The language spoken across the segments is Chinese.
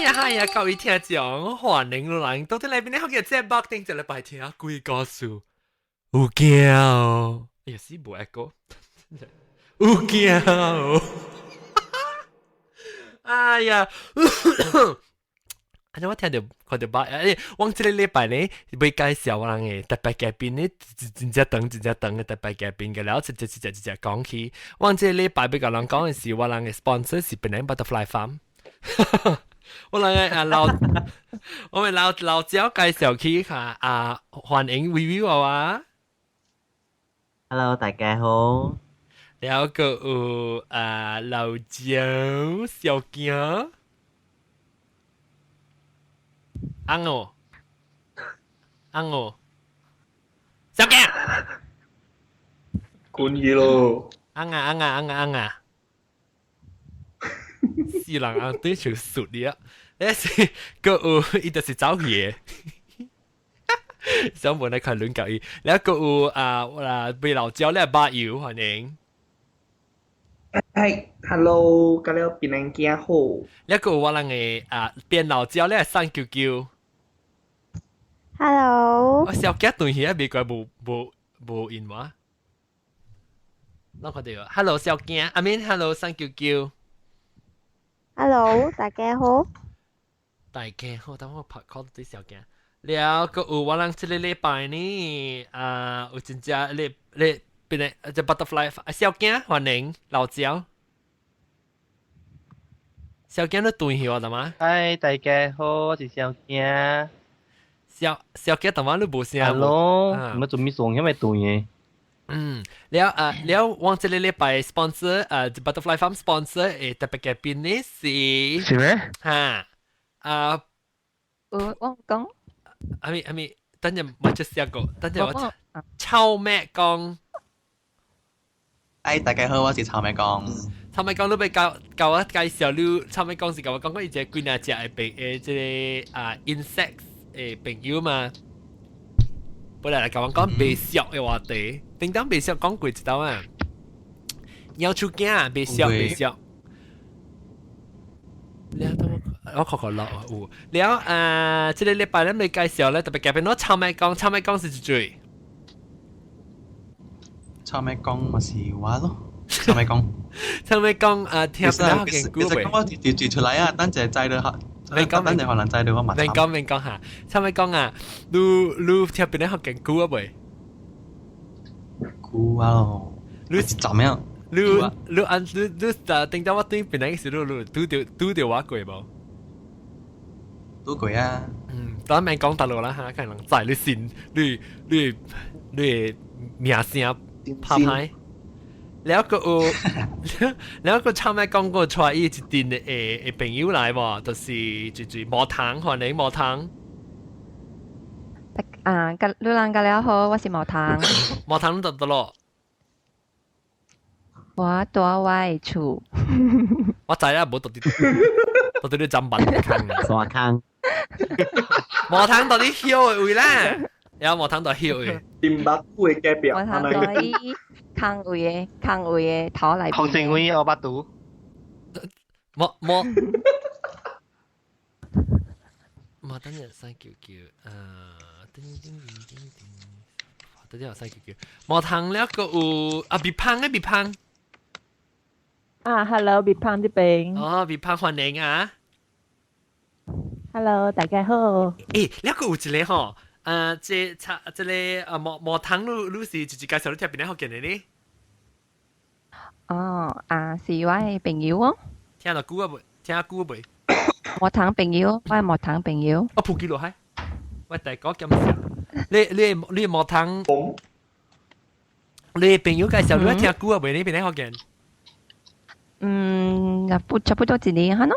嗨呀，各位聽眾，歡迎來到啲裏邊咧，好嘅節目，頂住禮拜聽鬼故事，有驚哦！哎呀，死冇 echo，有驚哦！哎呀，啊！我聽到看到把，往這個禮拜咧，要介紹我人嘅特別嘉賓咧，真正嘅特別嘉賓嘅，然後直接講起。往這個禮拜要甲人講嘅是，我人嘅 sponsor 是 Penang Butterfly Farm。我人嘅我們老趙介紹起下歡迎 Vivi 啊 Hello，大家好。然後個有老趙小鏡。ăn ồ sao kìa Kun gì lô ăn à是人ăn對就熟啲啊但是個有伊就是走嘢想問你看亂講伊然後個有被老椒咧巴油歡迎Hello，今日變人驚好。然後個有我人嘅變老椒咧三九九Hello，我小姐對起美國無應話，我看到 Hello 小姐，I mean Hello 三九九 Hello，大家好。大家好，等我拍 call 啲小姐。了個有我人這個禮拜呢，有真正你變嚟只 butterfly 小姐歡迎老趙，小姐都對起我得嗎？嗨，大家好，我是小鏡。小姐同我都無聲。Hello，你們做咩送因為對嘅？แล้ว往這個禮拜 sponsor Butterfly Farm sponsor 特別嘉賓呢是咩？嚇我講，係咪等陣我就試過，等陣我臭咩講？哎，大家好，我是草莓公。臭咩講都俾教我介紹你，臭咩講是教我講過一隻幾廿隻嘅即個insect 嘅朋友嘛。本來嚟講白石嘅話題，叮當白石講過一道啊，要出鏡啊，白石。我確落有，แล้ว這個禮拜咧未介紹咧，特別嘉賓我炒麥講是最。草莓公咪是我咯，草莓公。炒麥講聽唔到嘅故其實我調出嚟啊，等陣制到學。等陣可能制到我問。明講下，炒麥講啊，你聽邊咧學嘅故啊未？故啊咯，你是怎樣？你聽到我對邊咧嘅時候，你拄到我過冇？都過啊。當然講大陸啦嚇，可能在你先，你名聲拍牌。แล้วก็ชาวแม่กองก็ช่วยอีจิติน朋友嚟喎，就是住磨糖，歡迎磨糖。路人大家好，我是毛糖。磨糖得咯。我住我嘅厝。我知啦，冇到啲浸品坑。沙坑。磨糖到啲囂嘅位啦，有磨糖到囂嘅。點白會嘅表。磨糖到啲坑位嘅頭嚟。學成會我把賭。磨等陣三叫等陣三叫磨糖แล้วก็別胖。Hello，別胖啲餅。別胖歡迎啊 Hello，大家好。แล้วก็有一個吼，這個磨糖你是直接介紹你聽邊咧學嘅呢？是我嘅朋友哦。聽到久啊未？聽下久啊未？磨糖朋友，我係磨糖朋友。我撲記落去，我大哥咁少。你磨糖，你朋友介紹你聽久啊未？你邊咧學嘅？差不多一年哈喏。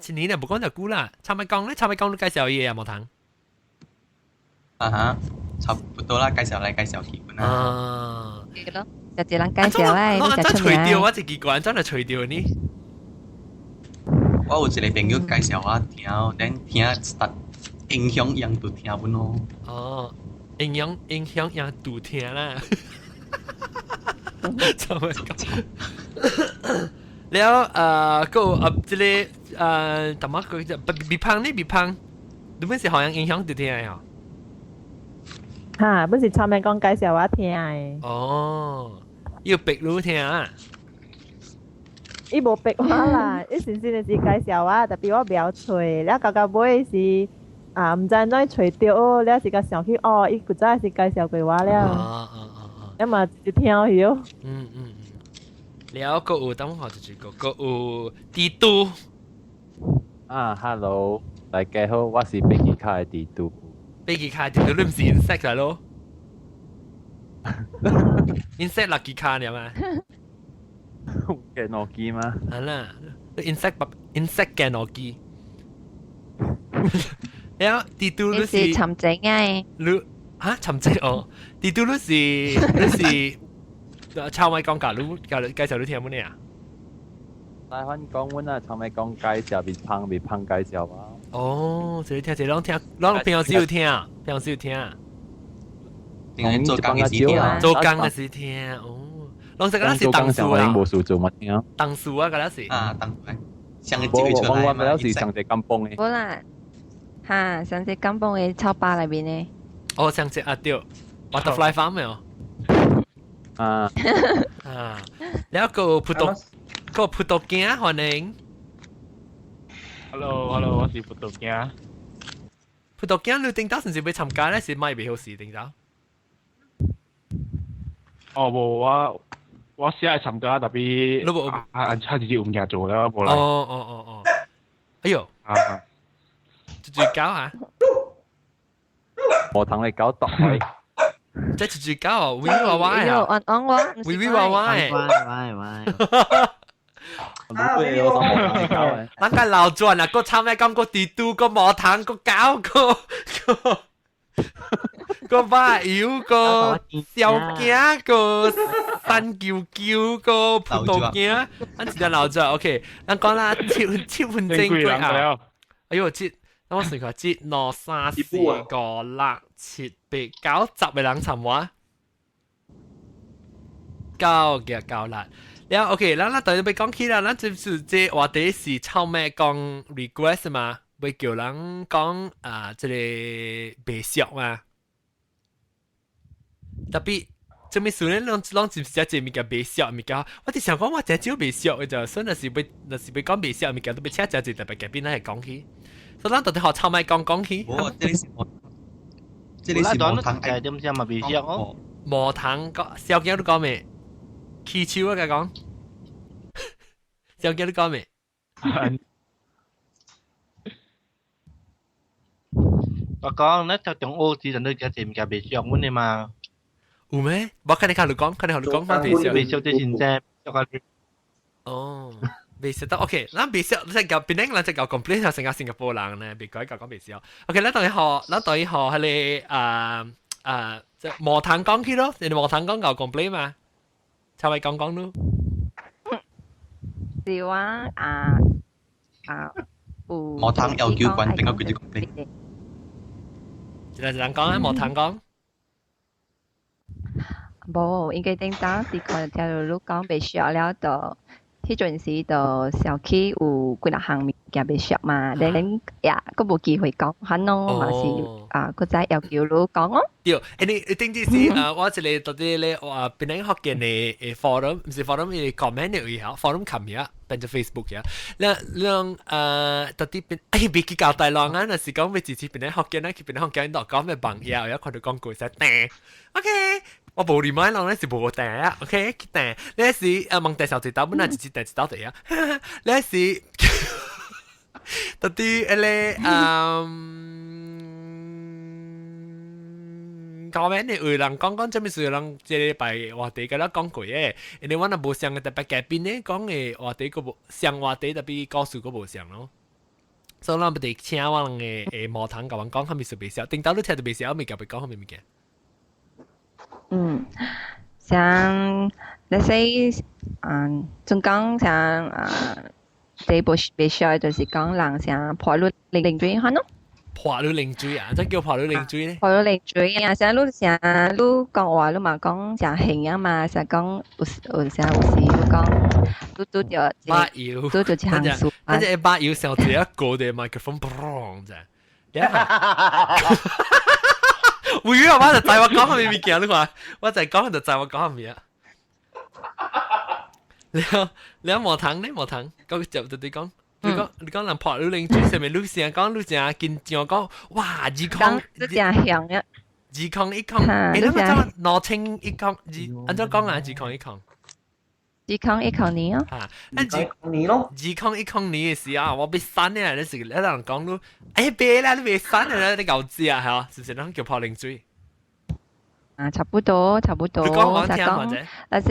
一年啊，唔講就久啦。炒米講你介紹嘢啊，磨糖。差不多啦，介紹嚟介紹去本啦。就一人介紹咧，我就出名。我自己個人真係除掉呢。我有一個朋友介紹我聽，等聽實影響樣都聽本咯。影響樣都聽啦。炒米講。แล้วก็这里怎么讲จะ比胖呢比胖你们是好像影響到聽啊本是臭名講介紹我聽嘅。哦要逼路聽啊伊無逼我啦，伊先是介紹我，特別我不要吹，了到尾是唔知怎吹到，了是個想起伊古早是介紹過我了，咁嘛就聽曉。แล้วก็等我就個有地圖Hello，大家好，我是飛機卡嘅地圖。飛機卡地圖你唔是 insect 嚟咯？insect 垃圾卡嚟嘛？嘅諾基嗎？係啦 insect 嘅諾基。แล้ว地圖你是尋整嘅。你尋整哦？地圖你是抄咪講教你介紹你聽冇呢啊？台灣講阮啊，從咪講介紹，別胖介紹啊。哦，所以聽，攏平常時有聽，做工嘅時聽，做工嘅時聽，哦，攏食嗰陣是當數啊，無事做乜聽？當數啊，嗰陣是當上嘅機會出來我嗰時上隻金崩嘅。好啦，上隻金崩嘅草巴裏邊呢？哦，上隻對 ，butterfly farm 沒有？แล้วก็พุทธแก่歡迎 Hello，我是葡萄牙。葡萄牙你聽到甚至要參加咧，是咪未好事聽到？無我試下參加，特別差啲唔日做啦，冇啦。哦，哎呦，最高啊！我同你搞獨位。即係最高啊！威娃娃啊！威娃娃誒！咱個流轉啊，個參咩講個地圖個毛糖個膠個花油個小鏡個山椒椒個葡萄鏡，咱一條流轉 OK， 咱講啦7分鐘過啊！哎呦，等我算下，1、2、3、4、5、6、7、8、9、10嘅人參話，9嘅9啦。แล้วโอเคแล้วตอนนี้ไป講起啦，咱就是這話題是臭咩講 request 嘛，會叫人講這個白色嘛。特別這麼說呢，攏是只隻物件白色物件，我哋想講我只少白色嘅就，所以若是要講白色物件，都要請只特別嘅邊嚟講起。所以咱到底學臭咩講起？這裡是無糖誒，點知嘛白色哦？無糖個小雞都講咩？氣球啊，佢講，小雞都講咩？我講咧就中澳字就對只物件白色，阮哋嘛。有咩？我看你講翻白色。白色即係真正。哦。白色得 OK，咱白色即係舊，變咧咱即係舊 complete 成個新加坡人咧，別改舊講白色。OK，咱等於學係你即係磨糖講起咯，你哋磨糖講舊 complete 嘛？差咪講咯。是話磨糖有叫滾，點解佢哋 complete？一人講啊，磨糖講。冇，應該頂當時佢條路講白色了就。迄陣時就小區有幾多項物件要熟嘛，恁呀，佫無機會講，可能嘛是佫再要求你講哦。對，你頂陣時我一個到底咧話邊個學嘅嘅 forum， 唔是 forum， 係 comment 嘅嘢 ，forum 琴嘢，變咗 Facebook 嘅，讓到底邊別記教大浪啊，那是講要支持邊個學嘅咧，邊個學嘅度講咩bằng嘢，有看到講句實訂 ，OK。我冇你買浪咧是冇訂啊 ，OK， 訂呢是問第十隻刀，本來只訂一刀嚟啊，呢是到底咧講咩呢？有人講這麼有人這禮拜話題嘅啦講過嘅，因為我那無相嘅特別改變咧，講嘅話題個無相話題特別告訴個無相咯。所以我哋請我人嘅毛糖甲人講，佢咪是白笑，頂到你聽到白笑，咪夾佢講佢咪物件。像那些中港像第部白色就是講人像破路零水可能。破路零水啊，即叫破路零水咧。破路零水啊，像你講話你嘛講像形啊嘛，像講有時你講嘟掉，把油，嘟掉一行书，等陣把油上一個的麥克風，砰啫。會啊！我就知我講係咩物件，你看，我就講就知我講係咩啊。你無通咧，無通，嗰就對你講。你講人破你鄰居上面，你成日講你成日見像講，哇！二康，你正響嘅，二康一康，你諗下攞清一康，按照講啊，二康一康，二康一康年啊，你咯，二康一康年嘅時候，我被刪咧，你時你人講你，哎別啦，你被刪啦，你牛知啊，係啊，是唔是咁叫破鄰居？啊，差不多，差不多，你講我聽或者，嗱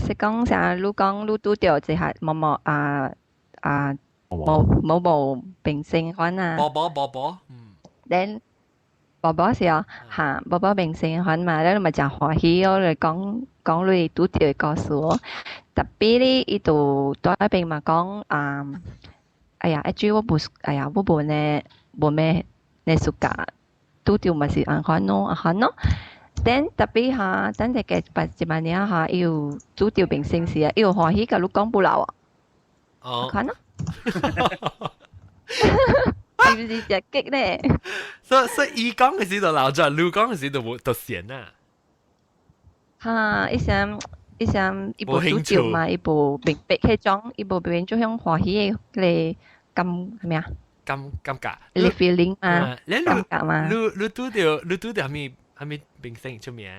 是講成你講你拄着一下某平性款啊，寶，then 寶寶是啊，嚇寶寶平性款嘛，你咪真歡喜哦，你講你拄着嘅故事哦，特別咧伊度在一邊嘛講哎呀，一句我無呢暑假拄着咪是安款咯。等特別嚇，等隻嘅一萬年嚇，要拄着平性時啊，要歡喜甲你講不漏啊，看咯。是不是只激咧？所以伊講嘅時就鬧咗，你講嘅時就閒啊。嚇！伊想伊部主角嘛，伊部明白迄種，伊部變做向歡喜嘅感係咩啊？感覺。你 feeling 嘛？感覺嘛？你拄着係咪明星出名？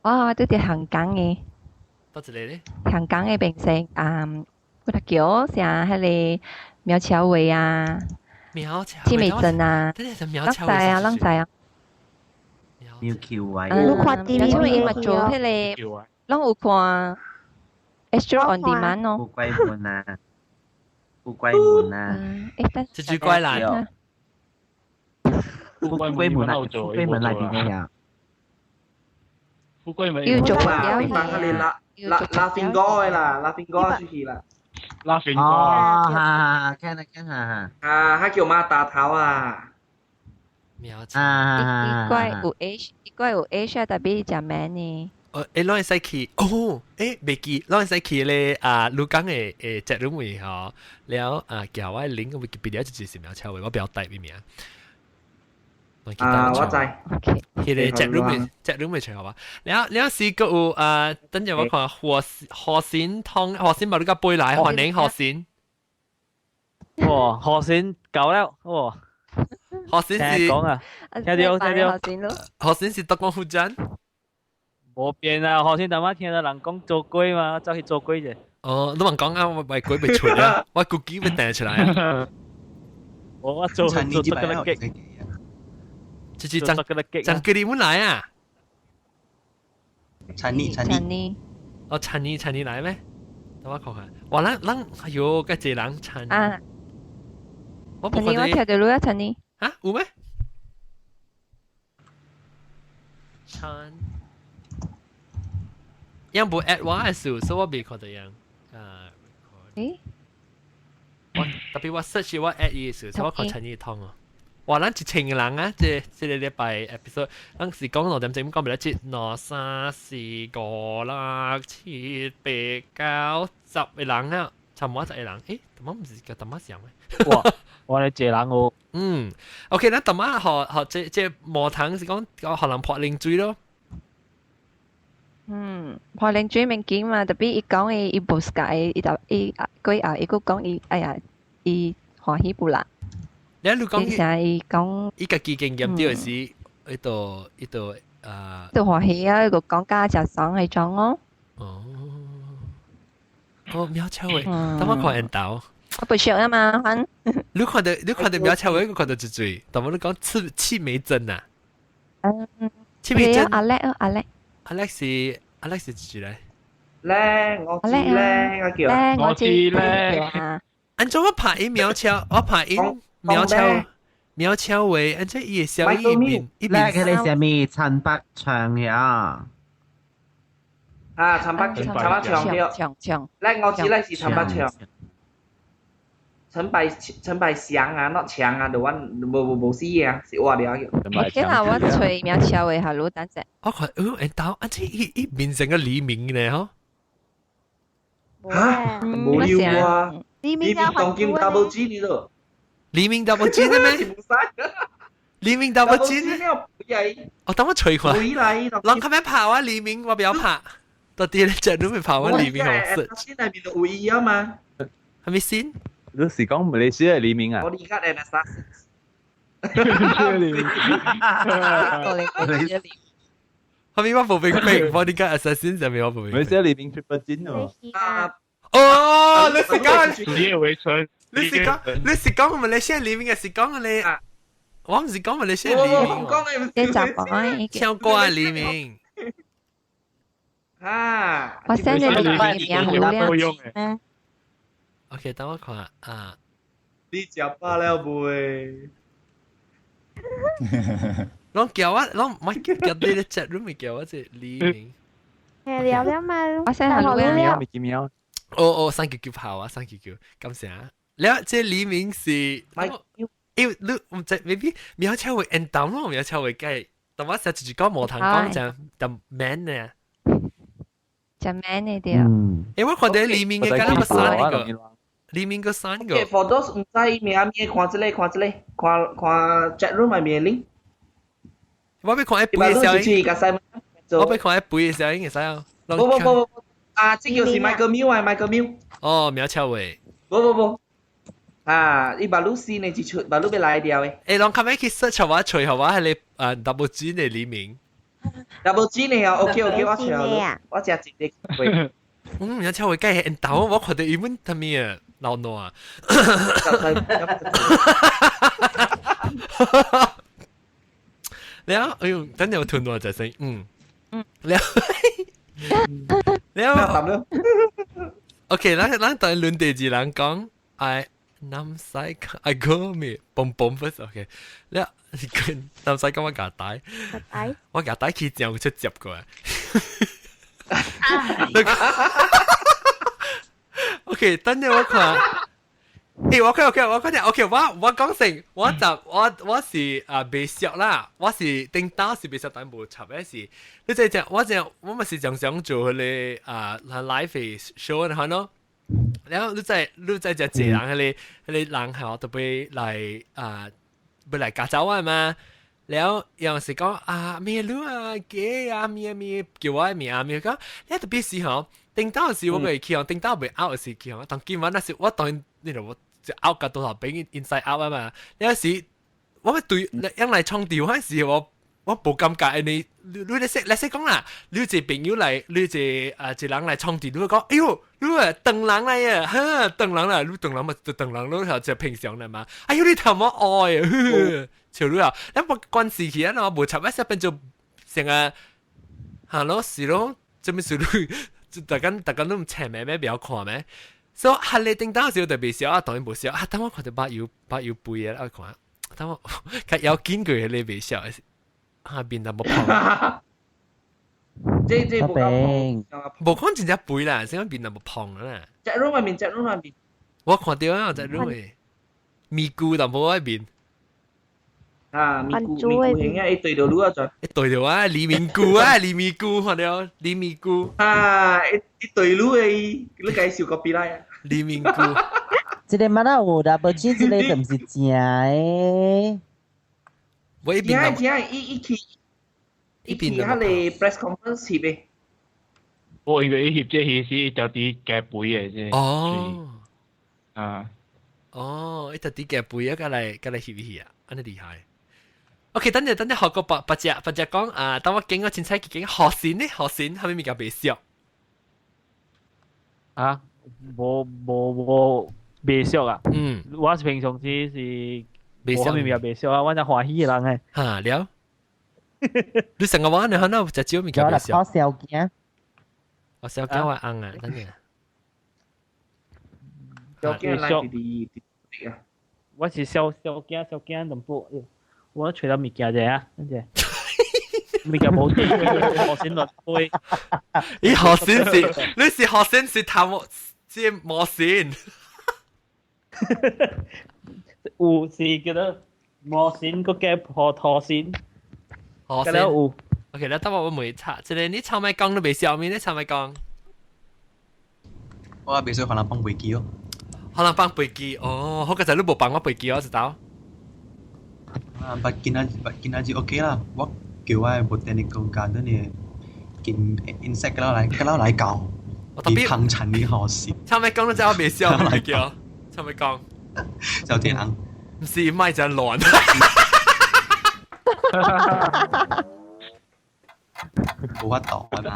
哇！拄着香港嘅。多一個咧？香港嘅明星嗰條橋成迄個苗僑偉啊，千美珍啊，啷知啊？苗僑偉，你看 TV 咪做迄個，啷有看 Extra on Demand 咯？富貴門啊，富貴門啊，蜘蛛怪蘭，富貴門啊，富貴門裏邊嘅呀，富貴門要做啦，你翻佢哋拉芬哥嘅啦，拉芬哥出去啦。拉芬哥哦，哈，看下，他叫馬大頭啊，苗條，伊怪有 Asia 特別食咩呢？你攞去去未記，攞去去咧鹿港嘅隻rum位嗬，了叫我領個 Wikipedia 就是苗僑偉，我比較大邊名。我知。佢哋隻 rum位除好吧？你試過有等陣我看何仙湯，何仙冇呢個杯奶，歡迎何仙。哇，何仙夠了，哇！何仙是講啊，聽到。何仙是德光夫人。冇變啊！何仙頭晚聽到人講做鬼嘛，走去做鬼啫。哦，你問講啊，我為鬼未出啊，我估計會掟出來啊。我做得個激。就是張格里姆來啊！陳妮，哦，陳妮來咩？等我看看，哇，咱哎呦，個這人陳啊，我聽到你啊，陳妮啊，有咩？陳，樣部 at 我嘅數，所以我未看到樣誒，我特別我 search 我 at 伊嘅數，所以我看陳妮通啊。哇！咱1000個人啊，即個禮拜 episode，咱是講6點鐘講唔得切，2、3、4、5、6、7、8、9、10個人啊，差唔多10個人。誒，點解唔是叫點解上咩？哇！我哋謝人哦。OK，咱點解學即無糖是講學人破零水咯。破零水物件嘛，特別伊講伊無世界，伊個講伊哎呀，伊歡喜不啦。你講伊講伊家己經驗啲是伊度都歡喜啊！個講家就爽係種咯。苗僑偉，等我看人頭。我不熟啊嘛，反。你看到苗僑偉，我看到一嘴，但我你講戚美珍啊。戚美珍。阿叻是一句嚟。叻，我知叻，我知叻。按照我拍音苗僑，我拍音。苗僑偉，而且伊嘅小一面，叻嘅你上面陳百祥呀，陳百祥，叻我知叻是陳百祥，陳百祥啊，not 祥啊，the one 冇事啊，是我了嘅。今日我吹苗僑偉下路等陣。我看，但而且伊變成個黎明咧嗬。嚇，冇料啊！黎明黎明當劍 double G 呢度，黎明 double G 的咩？冇曬。黎明 double G 呢個係我等我吹佢。會嚟，攏咁樣跑啊！黎明我不要拍。到底咧只都未跑啊！黎明好食。先係邊度會議啊嘛？係咪先？你是講馬來西亞黎明啊？我而家係 Nasa。後面我步兵兵，我點解 assassin 上面我步兵？馬來西亞黎明 triple 金哦。哦，你是講你也為春，你是講我們嚟先黎明嘅是講你，我唔是講我哋先黎明。你習慣唱歌啊黎明。啊！我 send 你個名好靚。OK，等我看啊。你食飽了未？攏叫我，攏唔係叫你哋 chat room 咪叫我即黎明。聊聊嘛，我 send 好靚。咪見喵。哦，三九九跑啊，三九九，感謝啊。แล้ว即黎明是，你唔知 maybe 苗超會 end down 咯，苗超會計，但我實直講無通講就 man 呢。就 man 呢啲啊。因為我哋黎明嘅嗰個山呢個，黎明個山個。For those 唔知咩咩看這裡，看 chat room 係咩 link。我俾看一杯嘅時候，我俾看一杯嘅時候已經使啊。不，啊，這個是 Michael Mill 啊，Michael Mill。哦，苗超會。不，啊，你把路線你只出，把路俾來掉誒。誒，攏咁樣去 search 話隨後話係你double G 嘅黎明。double G 呢啊 ，OK，我隨後我只直接會。苗超會計係 end down，我覺得原本係咩啊，老挪啊。แล้ว等陣我吞落就聲，แล้วOK，咱對輪地字人講，I 南西I go me 嘣嘣 first OK，แล้ว南西講我夾帶，我夾帶佢這樣出接過來。OK，等陣我看。我講成，我是未熟啦，我是頂到是未熟，但無插嘅是，你即係我咪是想做佢哋live show 嘅咯，然後你即係借人佢哋人係特別嚟會嚟加州啊嘛，然後有時講咩路啊嘅咩叫我名咩講，你特別是嗬，頂到時我會去，頂到未 out 時去，但今晚那時我當呢度。就 out 嘅到頭俾 inside out 啊嘛！有時我咪對因嚟創調嗰陣時，我冇尷尬你識講啦！你一朋友嚟，你一人嚟創調，你會講：哎呦，你話鄧人嚟啊！哈，鄧人啦，你鄧人咪鄧人咯，就係平常嚟嘛！哎呦，你頭冇愛啊！潮女啊，因為關事期啊，我冇插一聲變做成日行咯是咯，做咩事都大家都唔請咩比較看咩？所以係你頂到時候特別少啊，當然冇少啊。等我看到把腰背嘅，我看，等我有見過你未少，下邊就冇胖。這冇講真正背啦，先講邊就冇胖啦。隻 room 入面，我看到啊，隻 room 嘅咪咕就冇喺邊。啊，咪咕型啊，一對到攞咗。一對到啊，黎明咕啊，黎明咕，看到黎明咕。啊，一對攞嘅，你介紹個邊啦？黎明咕。這個乜有 double G 這個就唔是正誒。我一邊正，一期喺你 press conference 嘅。我以為協即係是就啲嘅背嘅啫。哦。啊。哦，一就啲嘅背啊，嚟協議啊，安尼厲害。OK，等陣學個八隻講等我經過前妻幾經學線呢？學線係咪比較微小？啊，冇微小啊。我是平常時是微小，咪比較微小啊，我就歡喜嘅人嘅。嚇了，你成個話你可能隻招咪較微小。我小驚，我小驚我硬啊，等陣。小驚來啲啊！我是小驚淡薄。我除咗物件啫啊，跟住物件冇啲，學線落杯。咦，學線是你是學線是頭是磨線，有是叫做磨線個嘅陀線。學線有。OK，那等我未查，即係你炒米缸都未笑面，你炒米缸。我袂少可能放飛機哦。可能放飛機哦，好嘅就你冇放我飛機我知道。啊，不見下就 OK 啦。我叫我 botanical garden 嘅見 insect 嗰佬嚟搞，啲坑塵啲好笑。差咪講到真係未笑嚟叫，差咪講。就啲人唔是咪就亂。冇法度啊嘛。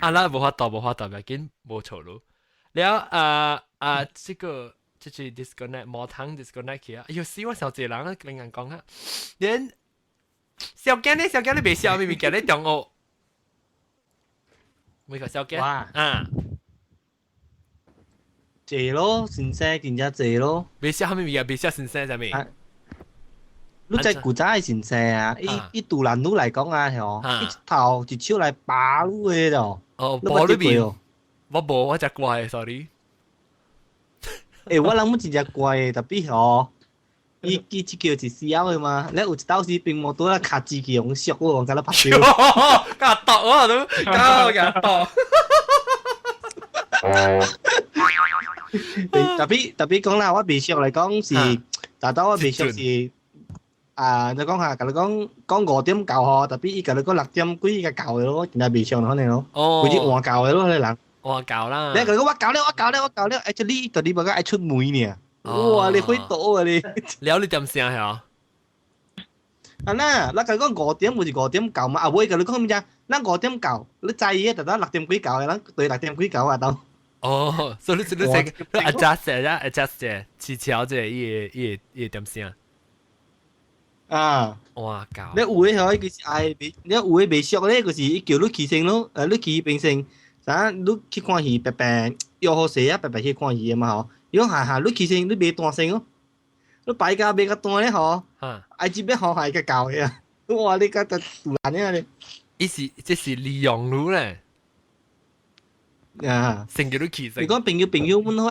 啊啦，冇法度，唔要緊，冇錯咯。แล้ว這個就是 disconnect 冇通 disconnect 去啊！哎呦，死我小姐人啊，跟人講啊，連小驚你未笑，明明叫你中學，每個小驚啊，謝咯，先生見咗謝咯。未笑，明明未笑先生就未。你只古仔係先生啊！依杜蘭奴嚟講啊，係哦，一頭一手嚟拔你嘅就。哦，拔你邊？我冇，我只怪 ，sorry。誒，我諗冇真只怪，特別哦，伊只叫一笑嘅嘛，你有一道時並冇多啦，卡自己用笑我，咁啦拍笑。夾毒我都，夾毒。特別講啦，我微笑嚟講是，大多我微笑是。啊，你講下，甲你講5點教嗬，特別伊甲你講6點幾個教嘅咯，真係未上可能咯，佢啲換教嘅咯，你人換教啦。你甲你講我教了，actually 到你冇個愛出梅呢，哇，你會倒啊你。了你點聲係啊？啊嗱，你甲你講5點唔是5點教嘛？啊，會甲你講咩啫？咱5點教，你在意特登6點幾教嘅，咱對6點幾教啊都。哦，所以你adjust 啫，遲巧啫，伊點聲。啊！哇教！你有嘅嗬，佢是愛未，你有嘅未熟咧，佢是叫你起身咯，你起平身，啥你去看戲白白，又好勢啊，白白去看戲啊嘛嗬。如果下你起身，你未斷身咯，你擺架未個斷咧嗬，愛接咩好係個教嘅啊！哇，你個就突然咧你，這是利用你咧，啊，成叫你起身。你講朋友，阮好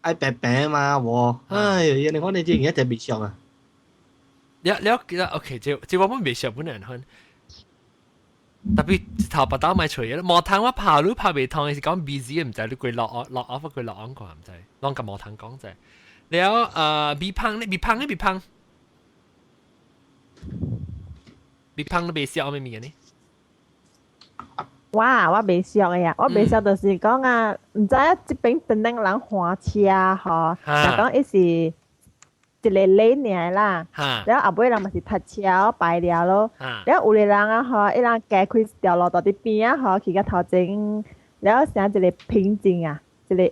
愛白白嘛，喎，哎呀，你講你真係一隻未熟啊！了 OK，即我們未上本人看，特別頭白刀買除嘢，毛炭我拍都拍未燙，是講 busy 唔知你佢落 off 佢落 on 個唔知，攞個毛炭講就，了別胖都未笑咩嘢呢？哇！我未熟嘅呀，我未熟就是講啊，唔知啊，即邊本地人花車嗬，就講一時。一個禮爾啦，然後後尾人咪是讀車擺了咯，然後有個人啊嗬，一人加開掉落到啲邊啊嗬，佢個頭前，然後成一個平靜啊，一個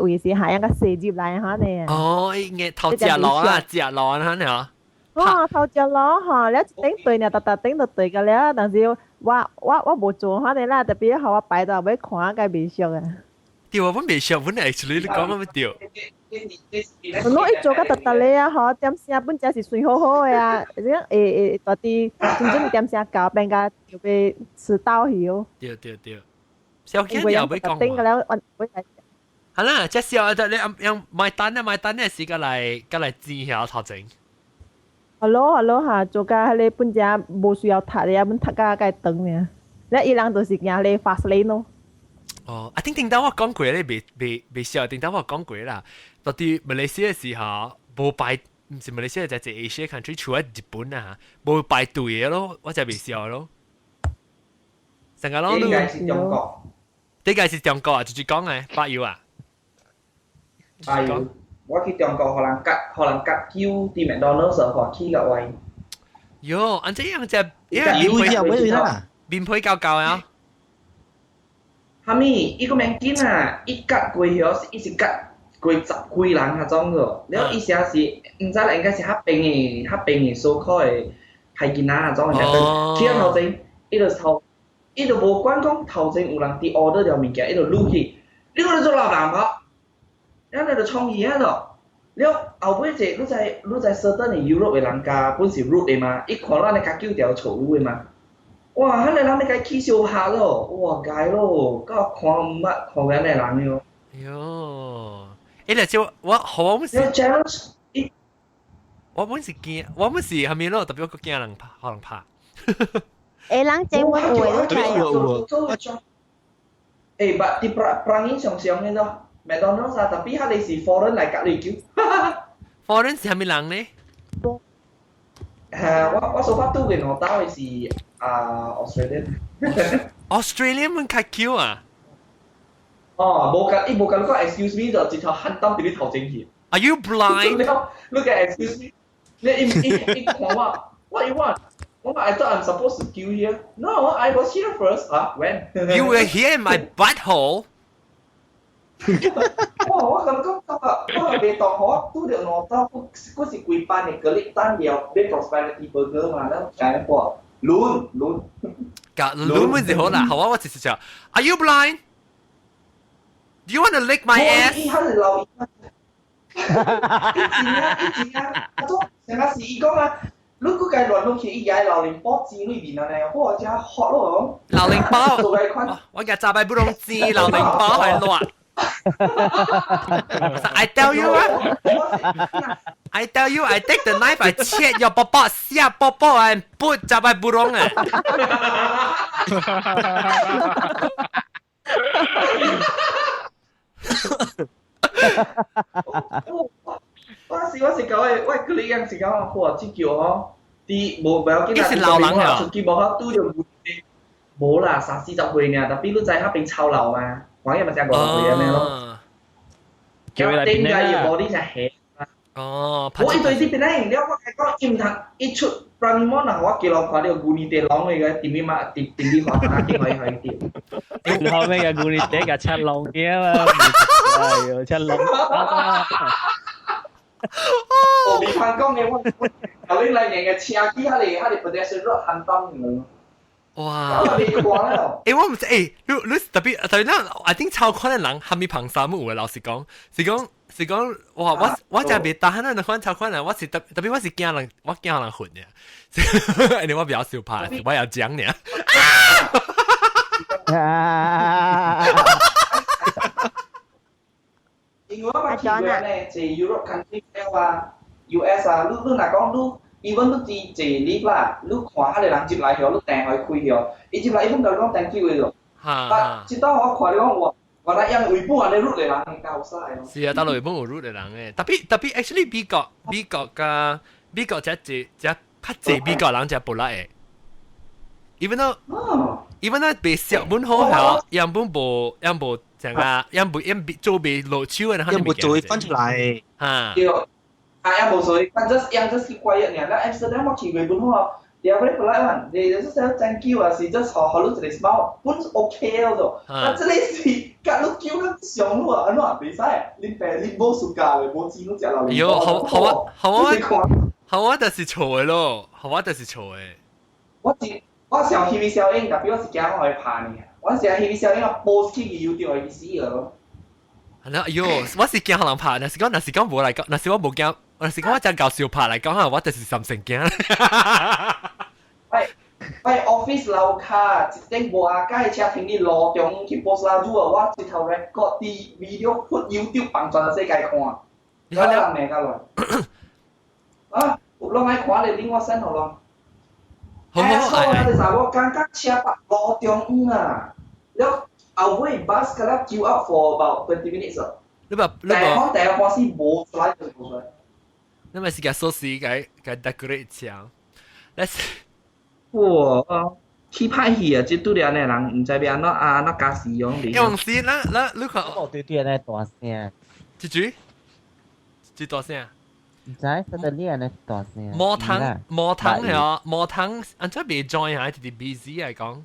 位是下一個射入來嚇你啊。哦，嘅頭隻落啊，隻落啊，你啊。哦，頭隻落嗬，然後頂對呢，頂到對個了，但是我冇做嚇你啦，特別係我擺到尾看個未熟啊。對啊，我未熟，我 actually 你講乜對？我一做個特咧啊，嗬，點聲本只是算好好嘅啊，到啲真點聲教邊個要被遲到曉。對，小驚又俾講。頂個了，我係啦，即係小你用買單咧，時間嚟治下頭整。Hello 嚇，做個你本只冇需要讀嘅，本讀個個等嘅，你一人都是驚你發死咯。哦，啊，聽到我講過咧，未笑，聽到我講過啦。到啲馬來西亞時候冇排，唔是馬來西亞就係 Asia country，除咗日本啊，冇排隊嘅咯，我就未笑咯。成個咯，應該是中國。點解是中國啊？直接講嘅，巴油啊。巴油，我去中國可能隔叫啲麥當勞上課起個位。喲，安這樣就面皮膠膠啊！哈咪，伊個名緊啊，一隔幾號是一直隔幾10幾人嗰種個，然後伊時是唔知啦，應該是黑邊嘅所謂嘅係囡仔嗰種嘅，去到頭前，伊就無管講頭前有人佇 order 條物件，伊就擼去，你個做老闆冇，然後你就創意喺度，然後後尾者你在 certain 嘅 Europe 嘅人家本是 root 嘅嘛，伊看到你家叫條草嘅嘛。哇！迄個人你該起小拍咯，哇該咯，甲我看毋捌看緊個人哟。喲，誒，就我是驚，我唔是係咪咯？特別我驚人可能拍。人正我有 but di perangin song-song itu McDonald's tapi hari si foreign 嚟隔離叫。foreign 是係咪人呢？我所發都嘅我打嘅是Australian。Australian 們較 Q 啊？哦，冇咁個 excuse me 就直頭喊到俾你頭前去。Are you blind? Look at excuse me. 你看我 ，What you want? I thought I'm supposed to queue here. No, I was here first. When? You were here in my butthole. 我感覺我未當好，都條我到嗰時貴班嘅嗰啲單料俾 prosperity burger 嘛，แล้วแกบอกลุ้นกะลุ้นมันสิ好啦，好啊，我直接就 Are you blind? Do you want to lick my ass? 伊係留一錢啊！成個時伊講啊，你嗰計亂落去，伊係榴蓮包子裏邊啊，你我真學咯。榴蓮包，我嘅炸敗不容知，榴蓮包係亂。I tell you 啊 I tell you, I take the knife, I 切your 波波，下波波 and put 炸敗不容啊！我是講誒，喂，佢哋有時講話即叫嗬，啲冇要緊啦，啲老人啊，出去冇法拄着冇啦，30歲呢，但係你在那邊抄樓嘛，講嘢咪就係50歲咁樣咯。叫佢嚟邊咧？要攞啲就係。哦，我一對啲邊咧，你我講伊唔通一出 Running Man 啊，我叫我看到古尼地朗嚟嘅，點嘛點啲看下點可以點。後尾嘅古尼地嘅七龍嘅嘛，係啊，七龍。我未看講嘅，我後尾嚟年嘅車機，佢哋 pedestrian road 行燈咁。哇！我唔知你特別咧，I think 超寬嘅人係咪憑啥物嘅？老實講，是講，哇！我真係未打閒，你看超寬人，我是特別我是驚人，我驚人混嘅，因為我比較少怕，我要講呢。因為我咪見過咧，在 Europe country 啊 ，US 啊，你嗱講你，even 你坐 lift 啦，你看下啲人接來後，你訂佢開後，伊接來伊本就講 thank you 嘅咯。但直到我看你講話來因為本人你 root 嚟人較曬咯。是啊，到來本有 root 嚟人嘅，特別 actually 美國只較濟美國人只不來嘅。even though 被小本好下，樣本無成啊，樣做被落手嘅，樣本做翻出嚟嚇。yang bosoy kan just keep quiet nya lah Amsterdam mau kiwe pun ho dia very polite one they just say thank you she just hello to the smile pun okay lo但这里是隔路叫了上路啊那比赛你白你无暑假的无钱都食老有好啊就是錯嘅咯好啊就是錯嘅我上 TV 小英特別我是驚我去拍呢我上 TV 小英我 post 去 YouTube 去死咯哎呦，我是驚可能拍，但是講無嚟講，但是我冇驚，但是講我真搞笑拍嚟講啊，我就是心成驚。喂 office 樓下一頂無阿街車停喺路中去 post 啦，如果我一頭 record 啲 video put YouTube 放全世界看，你睇人命㗎咯。啊，攏愛看你我 send 好咯。好，你啥我感覺車白路中啊，了。後尾 bus 嗰粒 queue up for about 20 minutes 啊！第一個是冇出來就冇出來。你咪是個壽司嘅 decorate 牆。哇！去拍戲啊！即對兩個人唔知要安怎加使用你。用時你看。我對對咧大聲。一大聲。唔知，實在呢咧大聲。磨湯係啊，磨湯，安怎未 join 下？直直 busy 嚟講。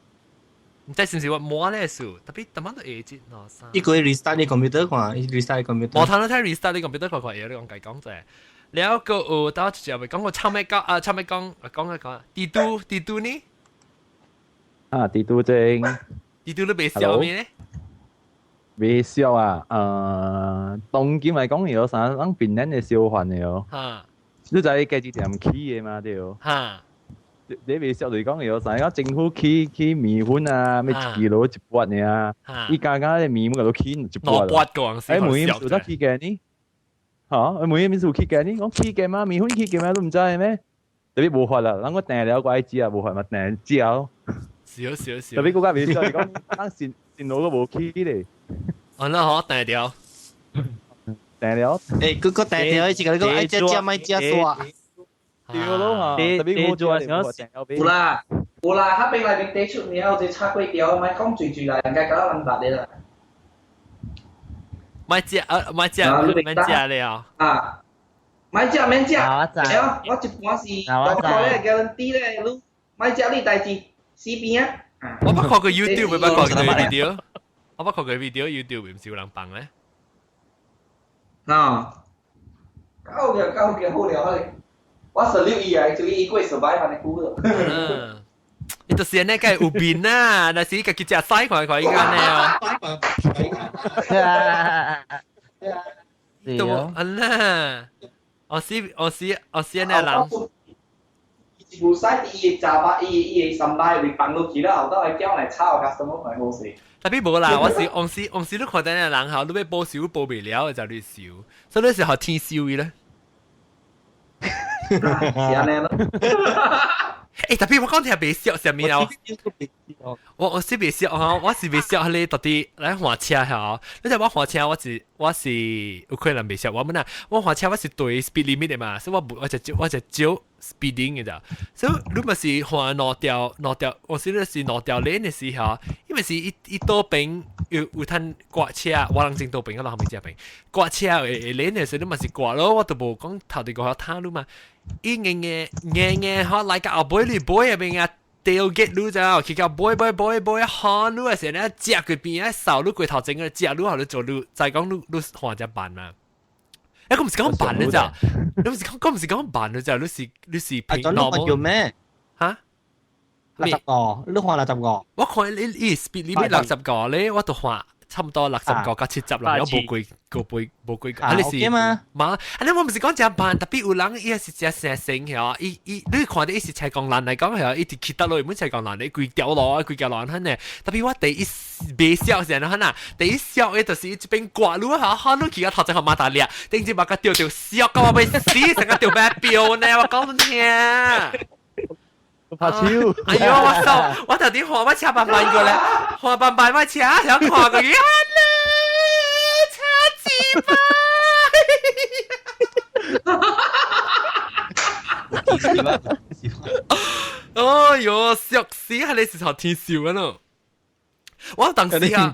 唔知是唔是話摸咧數，特別都會節攞衫。一個 restart 你 computer 看 ，restart 你 computer。我睇到睇 restart 你 computer 看嘢，你講計講啫。แล้วก็當時就咪講個參咩講地都呢？啊，地都正。地都都被笑咩咧？被笑啊！東京咪講有啥人變人嘅笑話嘅哦。嚇！你就係繼續點起嘅嘛？對哦。嚇！你未識嚟講有啥？而政府起米粉啊，咩1 kilo 1磅嘅啊，依家啲米粉嗰度起1磅。8個誒，每樣做得起嘅呢？嚇！每樣做起嘅呢？我起嘅嘛，米粉起嘅嘛都唔知係咩？特別冇法啦，嗱我訂了個 I G 啊，冇法咪訂之後。少。特別嗰家未識嚟講，當善電腦都冇 key 咧。哦，那好，定掉。定了。誒，嗰個定掉，一個你講，只咪只刷。掉咯嚇，特別我做嘅時候，有啦，嗰邊嚟邊地出面有隻叉龜條，咪講住啦，人家搞得撚白你啦。買只了。啊，買只免只，我一般是大概咧叫人啲咧，你買只呢代志死邊啊！我不看過 YouTube，不看過 video， 我不看過 video YouTube 唔少人放咧。啊，夠嘅，好了，我16億啊，就一個月survive翻你估咯。你到時呢，梗係有邊啊？但是佢只西看依家呢？對啊，啦，我試呢人。部西伊炸巴伊三代會放落去啦，後頭係叫嚟炒嘅，什麼唔係好食。特別冇啦，我是都看到呢人後，你要報銷報未了就你燒，所以你時候天燒嘅咧。是安尼咯。誒，特別我講聽未燒上面哦。我是未燒哦，我是未燒你到底來換車嚇。你知我換車我是有可能未燒，我們啊，我換車我是對 speed limit 嘅嘛，所以我就照 speeding 嘅咋。所以你咪是換攞掉，我是你是攞掉你嘅時候，因為是一多邊有攤刮車，我人正多邊，我後面只邊刮車誒你嘅時你咪是刮咯，我都冇講頭地個攤咯嘛。一硬好嚟個後背你背入邊啊！掉結路咋，佢教背看路啊，成日隻佢邊啊，掃路佢頭整個隻路後你做路，再講路換隻辦嘛。誒，咁唔是講辦嘅咋？你唔是講辦嘅咋？你是平normal做咩？嚇？60個，你換60個。我看你 speed limit 60個咧，我都換。差唔多60個加70咯，有冇貴個杯冇貴個，你是嘛？你我唔是講正辦，特別有人伊係只成成嘅，你看到伊是才講爛嚟講係，伊直起得落，唔才講爛，你貴掉落，貴掉落很呢。特別我第一未笑成啦，嗱，第一笑嘅就是一邊刮路下，看到佢個頭真係馬大力，頂住把個掉笑，咁我被死成個掉咩標呢？我講真聽。拍超！哎呦，我頭啲河乜車辦辦過咧，河辦辦乜車想看個樣啦，車子吧！哎呦，笑死！係你時候天笑嘅咯。我當時啊，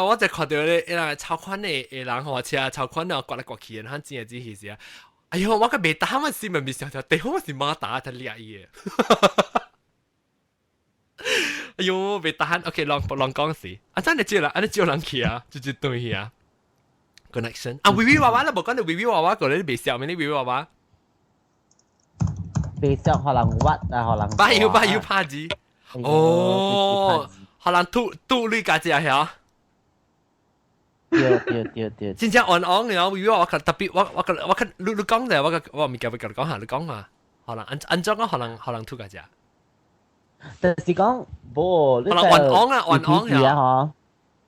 我就看到咧，超寬嘅人河車，超寬啊，刮嚟刮去，佢真係只係事啊。哎呦，我個未打乜事咪未上條地，我是馬打睇叻嘢。哎呦，未打，OK，浪講事。啊，真係知啦，你照人去啊，就對啊。connection 啊，微微娃娃啦，冇講到微微娃娃個你未笑咩？你微微娃娃未笑可能屈啊，可能。巴要拍子。哦，可能吐你家姐係。對。真正按嘅，如果我特別我你講嘅，我唔夠講下，你講下，可能按裝可能吐嘅啫。但是講冇，可能按啊，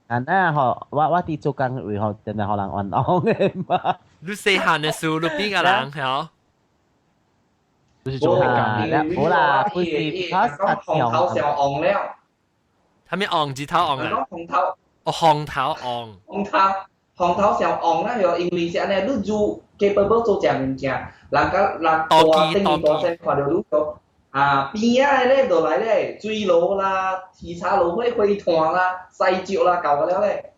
嗬。嗱，我哋做緊會學，真係可能按嘅嘛。你細漢嘅時候，你邊個人係？你做緊好啦，不是 because 紅頭上昂了。係咪昂字頭昂啊？紅頭。哦，紅頭昂，紅頭上昂啦，有 English 安尼，你做 capable 做正物件，人大等於大聲看到你個啊邊啊咧，就來咧水路啦、鐵叉路火炭啦、西蕉啦，舊個了咧。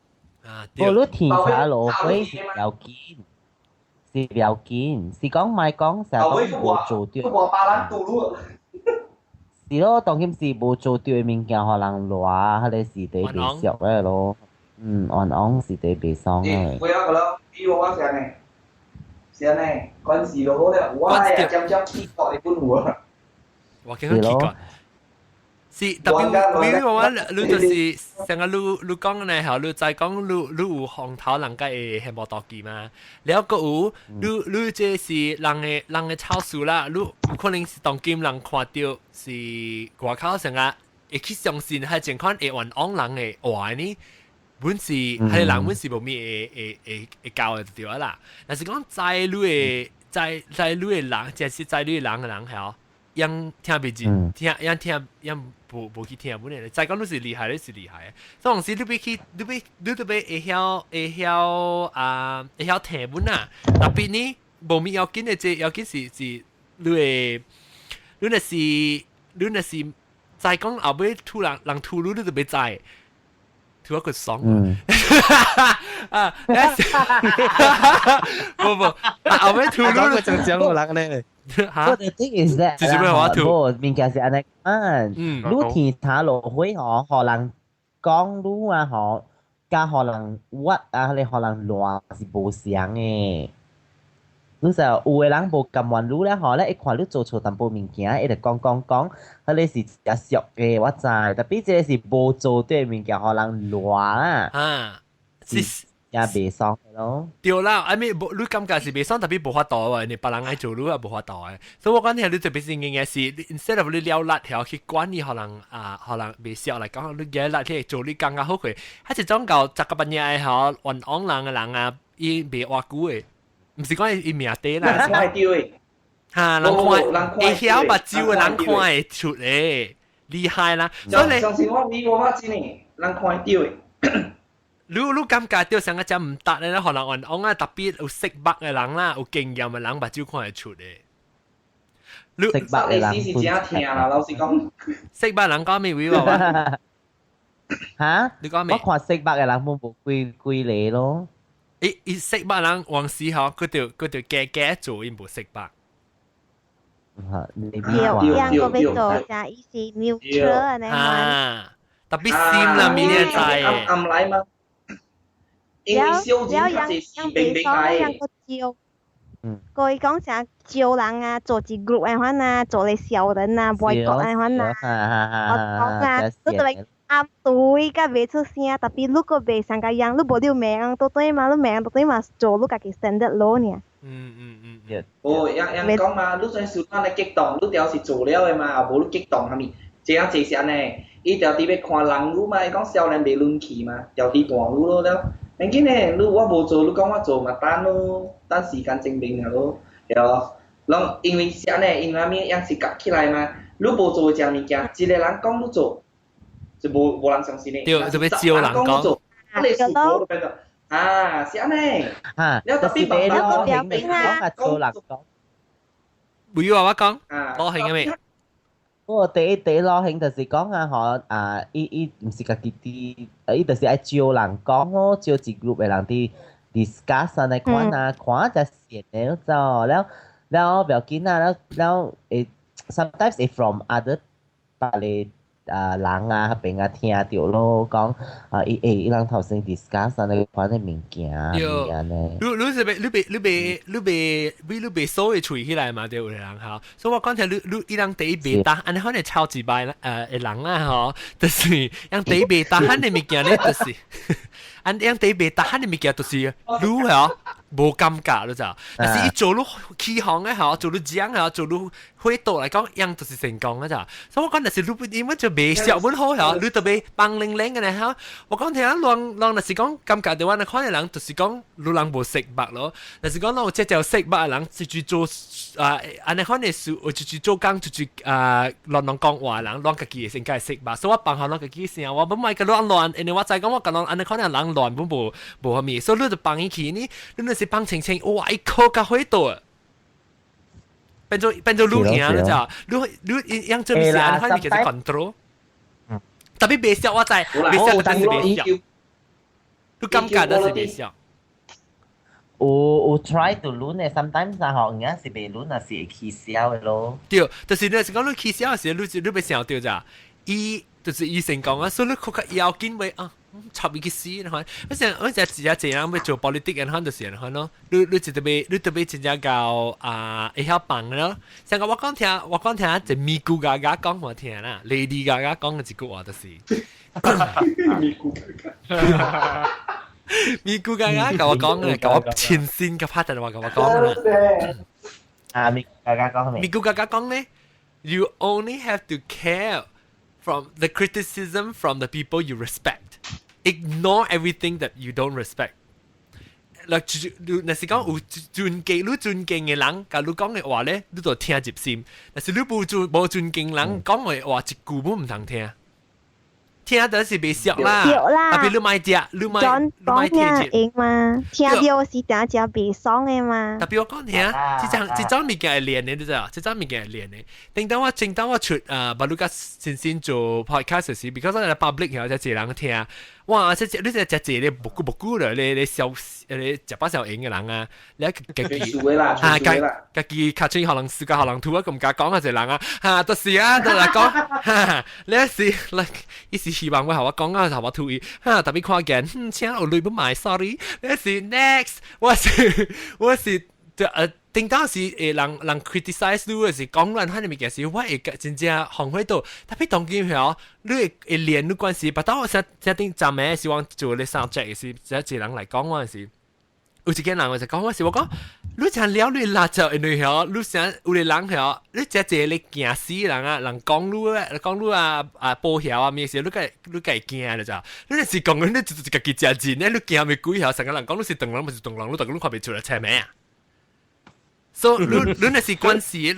我你鐵叉路火是了見，是講咪講成日都冇做啲。我把人堵路。是咯，當然是冇做對面嘅可能話，佢哋是地被削嘅咯。按昂是地被傷嘅。唔要個咯，比我講先呢，先呢，關事咯好咧，我係將鐵角嚟搬我。我見佢鐵角。是特別微微娃娃，你就是成日你講咧，後你再講你有紅頭人家會係無多機嘛？แล้ว個有你這是人嘅超數啦，你可能是當今人看到是外口成日會去相信係情況會按昂人嘅話呢，本是係人本是無咩會教嘅對啦。但是講在你嘅人，即係在你嘅人係。聽不進，聽無去聽本嚟。再講你是厲害，你是厲害。所以時你特別會曉聽本啊。特別呢，無咪要緊嘅啫，要緊是你若是再講後尾突然人突你特別知。突一個爽啊！不，後尾突你個正正個人咧。But the thing is that 物件是安尼講，你天塔落去吼，互人講你啊吼，加互人屈啊，你互人亂是無相誒。你就有個人無甘願你咧吼，咧一看你做錯淡薄物件，伊就講，迄個是真俗誒，我知。但比這是無做對物件，互人亂啊，是。也袂爽咯。對啦，你感覺是袂爽，特別無法度喎，你別人愛做你也無法度誒。所以我講你特別是嘅是 ，instead of 你了力條去管你可能袂熟嚟講，你嘅力去做你更加好佢。係一種舊十個半夜誒嗬，運昂人嘅人啊，伊袂話久誒，唔是講伊命低啦。人看丟誒，嚇人看，會曉目睭嘅人看會出誒，厲害啦。所以上次我咪我知呢，人看丟誒。你感覺到成個只唔得咧，可能我啊特別有識筆嘅人啦，有經驗嘅人，目睭看會出嘅。識筆嘅人是真聽啦，老實講。識筆人講咩話喎？嚇？你講咩？我看識筆嘅人冇幾你咯。伊識筆人往時嗬，佢條假做，伊冇識筆。yang ko betul sa isi neutral na特別閃啦面嘅仔。暗嚟嘛。แล้วยังไปซ้อมยังก็เจียวก็อีก講成เจียว人啊做一 group 嘅話啊做嚟小人啊 boycott 嘅話啊我講啊你特別暗對甲袂出聲特別你個袂上個樣你無你名到對嘛你名到對嘛做你家己 standard 咯呢哦人講嘛你想小單你激動你條是做了嘅嘛啊無你激動係咪這樣這些呢伊條啲要看人你嘛講少年袂論氣嘛條啲大你咯了唔緊呢，你我無做，你講我做嘛等咯，等時間證明下咯，係咯。啷因為啥呢？因為咩樣是夾起來嘛？你無做隻物件，一個人講你做，就無人相信你。對，就俾招人講。你是無都變咗啊？啥呢？啊，你特別講攞興未講啊？做人講。唔要話我講，攞興嘅未？我第一攞興就是講啊，嗬啊，伊唔是家己啲，伊就是愛招人講咯，招一 group 嘅人啲 discuss 啊，嚟看啊，看就寫了就，แล้วแบบกิน啊，แล้วsometimes it from other 白嚟人啊，邊個聽到咯，講伊人頭先 discuss 啊，你看啲物件啊，呢？你被收嘅吹起來嘛，對有人嚇，所以我講起你人第一被打，安尼可能超級白嘅人啊，嗬，就是人第一被打，肯定物件咧，就是，人第一被打，肯定物件就是，你嚇。無感覺咯咋，但是伊做到起航嘅嚇，做到獎嚇，做到回到嚟講，樣就是成功嘅咋。所以我講，但是你因為就未學本好嚇，你特別幫零零嘅咧嚇。我講聽人但是講感覺嘅話，你看嘅人就是講你人無識白咯。但是講我即係識白嘅人，就去做安尼看嘅事，我就去做工，就去亂講話人，亂家己嘅性格識白。所以我幫下亂家己先，我唔係個亂，因為我再講我個亂，安尼看嘅人亂本無係咪？所以你就幫伊起呢，你幫清清，哇！一口甲火到啊，變做路行啦咋？你樣做咩事啊？你其實 control，特別別笑我知，別笑但是別笑，你感覺都是別笑。有 try to learn 嘅 ，sometimes 啊，學人是袂 learn 啊，是會起笑嘅咯。對，就是你是講你起笑嘅時候，你別笑對咋？伊就是伊成講啊，所以你確實要緊為啊。插伊去死，你看，我成自家人要做 politics 嘅，看就是看咯。你特別真正教會曉幫咯。像我講聽，就咪咕嘎嘎講我聽啦，Lady 嘎嘎講嘅一句話就是。咪咕嘎嘎教我講嘅，教我前線嘅 partner 話教我講嘅。咪咕嘎嘎講咩？咪咕嘎嘎講咧 ，You only have to care from the criticism from the people you respect. Ignore everything that you don't respect. 那是講有尊敬，你尊敬嘅人，假如講嘅話咧，你就聽入心。但是你無尊敬人講嘅話，一句都唔通聽。聽到是袂熟啦，特別你買食，你買聽應嘛，聽到是大家袂爽嘅嘛。特別我講聽，這種物件係練嘅，你知道？這種物件係練嘅。正當我出巴魯加先做 podcast 時 ，because 我哋 public 有隻人聽，哇！你隻你beaucoup beaucoup 啦，你小你食把小型嘅人啊，你家己卡出可能世界可能吐啊，咁加講啊，隻人啊，嚇都是啊，都嚟講，你一時希望我同我講啊，同我吐嚇，特別看見，請我累不買 ，sorry， 你是 next， 我是定當時人 criticize 你嘅時講亂睇你咪嘅時，我會真正紅喺度，特別當見佢你會練你關係，但當我實定站咩希望做你 subject 嘅時，就一人嚟講嗰陣時，有一個人我就講嗰時，我講你真了你辣就因為佢，你想有啲人佢，你只你驚死人啊，人講你啊報曉啊咩事，你計驚啦咋？你是講你自己只字呢，你驚咪鬼曉，成個人講你是動人，咪是動人，你看唔出來車咩啊？所以你那是關係啊，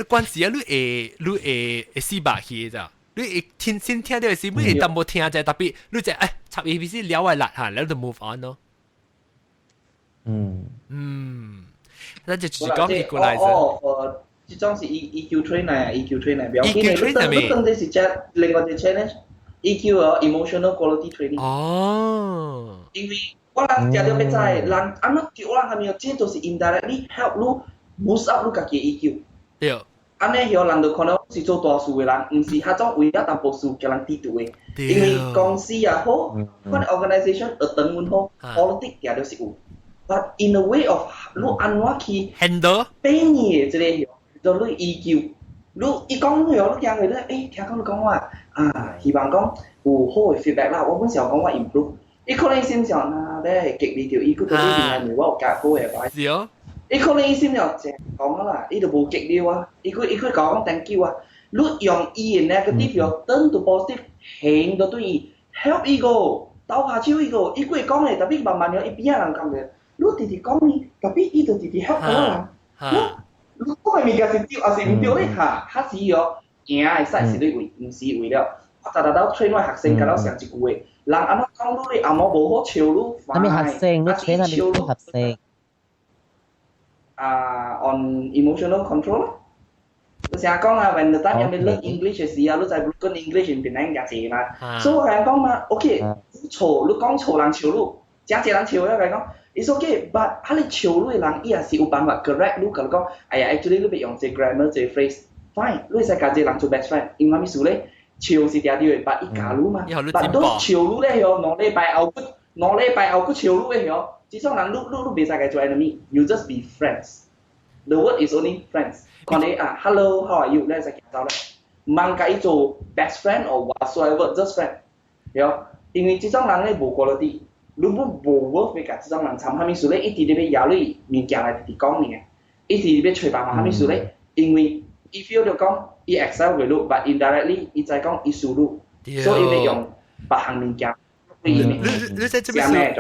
你會死白去咋？你會先聽到嘅事，每當冇聽就特別，你就插 ABC 了為辣下，然後就 move on 咯。那就只講 equalizer。這種是 EQ trainer 啊 ，EQ trainer， 不要緊嘅。你等陣是只另外一 challenge，EQ 啊 ，emotional quality training。哦。因為我人食了要知，人安怎叫人係咪？這都是 indirectly help 你 boost up 你家己嘅 EQ。對。安尼後人就可能是做大事嘅人，唔是迄種為咗淡薄事叫人低調嘅。因為公司也好，嗰啲 organisation 學堂門好 ，politics 也都是有。But in a way of 你安怎去 handle 變嘢之類，就你 EQ， 你一講咗，你聽佢咧，聽講你講話希望講有好嘅 feedback 啦。我本時候講話 improve， 你可能心想啊，你係極力條 EQ 到呢邊係咪我有加好嘅話？是哦。你可能心就講啦，你就冇極了啊！你講 thank you 啊，你用伊嘅 negative 又 turn to positive， 行到對伊 help 伊個，鬥下手伊個，伊會講嘅，特別慢慢有一邊人講嘅，你直直講伊，特別伊就直直 help 到啦。你講嘅物件是對還是唔對咧？嚇，嚇是哦，贏嘅勢是你為，唔是為了。我常常都 train 我學生，甲我上一句話，人安怎講你，阿冇無好笑你，係咪學生？你 train 係咪學生？On emotional control 我成日講啊 when the time you learn English 嘅時候，你就係講 English 唔變難嘅字嘛。所以我係講嘛 ，OK， 錯，你講錯人笑你，真係人笑咧，佢講 ，it's okay，but 喺你笑你嘅人，伊也是有辦法 correct 你，佢講，哎呀 ，actually 你別用這 grammar 這 phrase，fine， 你係教這人做 best friend，因為咩事咧？笑是嗲啲嘅，but 伊教你嘛，但都笑你咧，嗬，兩禮拜後佢笑你咧，嗬。這種人，你別使佢做 enemy，you just be friends。The word is only friends。講你hello，how are you？你係使講咧，唔問佢做 best friend or whatsoever，just friend。係因為這種人咧無 quality，你冇 worth 嘅這種人，參下面事咧，一直咧要你物件來直直講嘅，一直咧吹白話下面事咧，因為伊 feel 到講伊 excel 嘅你 ，but indirectly 伊在講伊輸你，所以你用白行物件。你即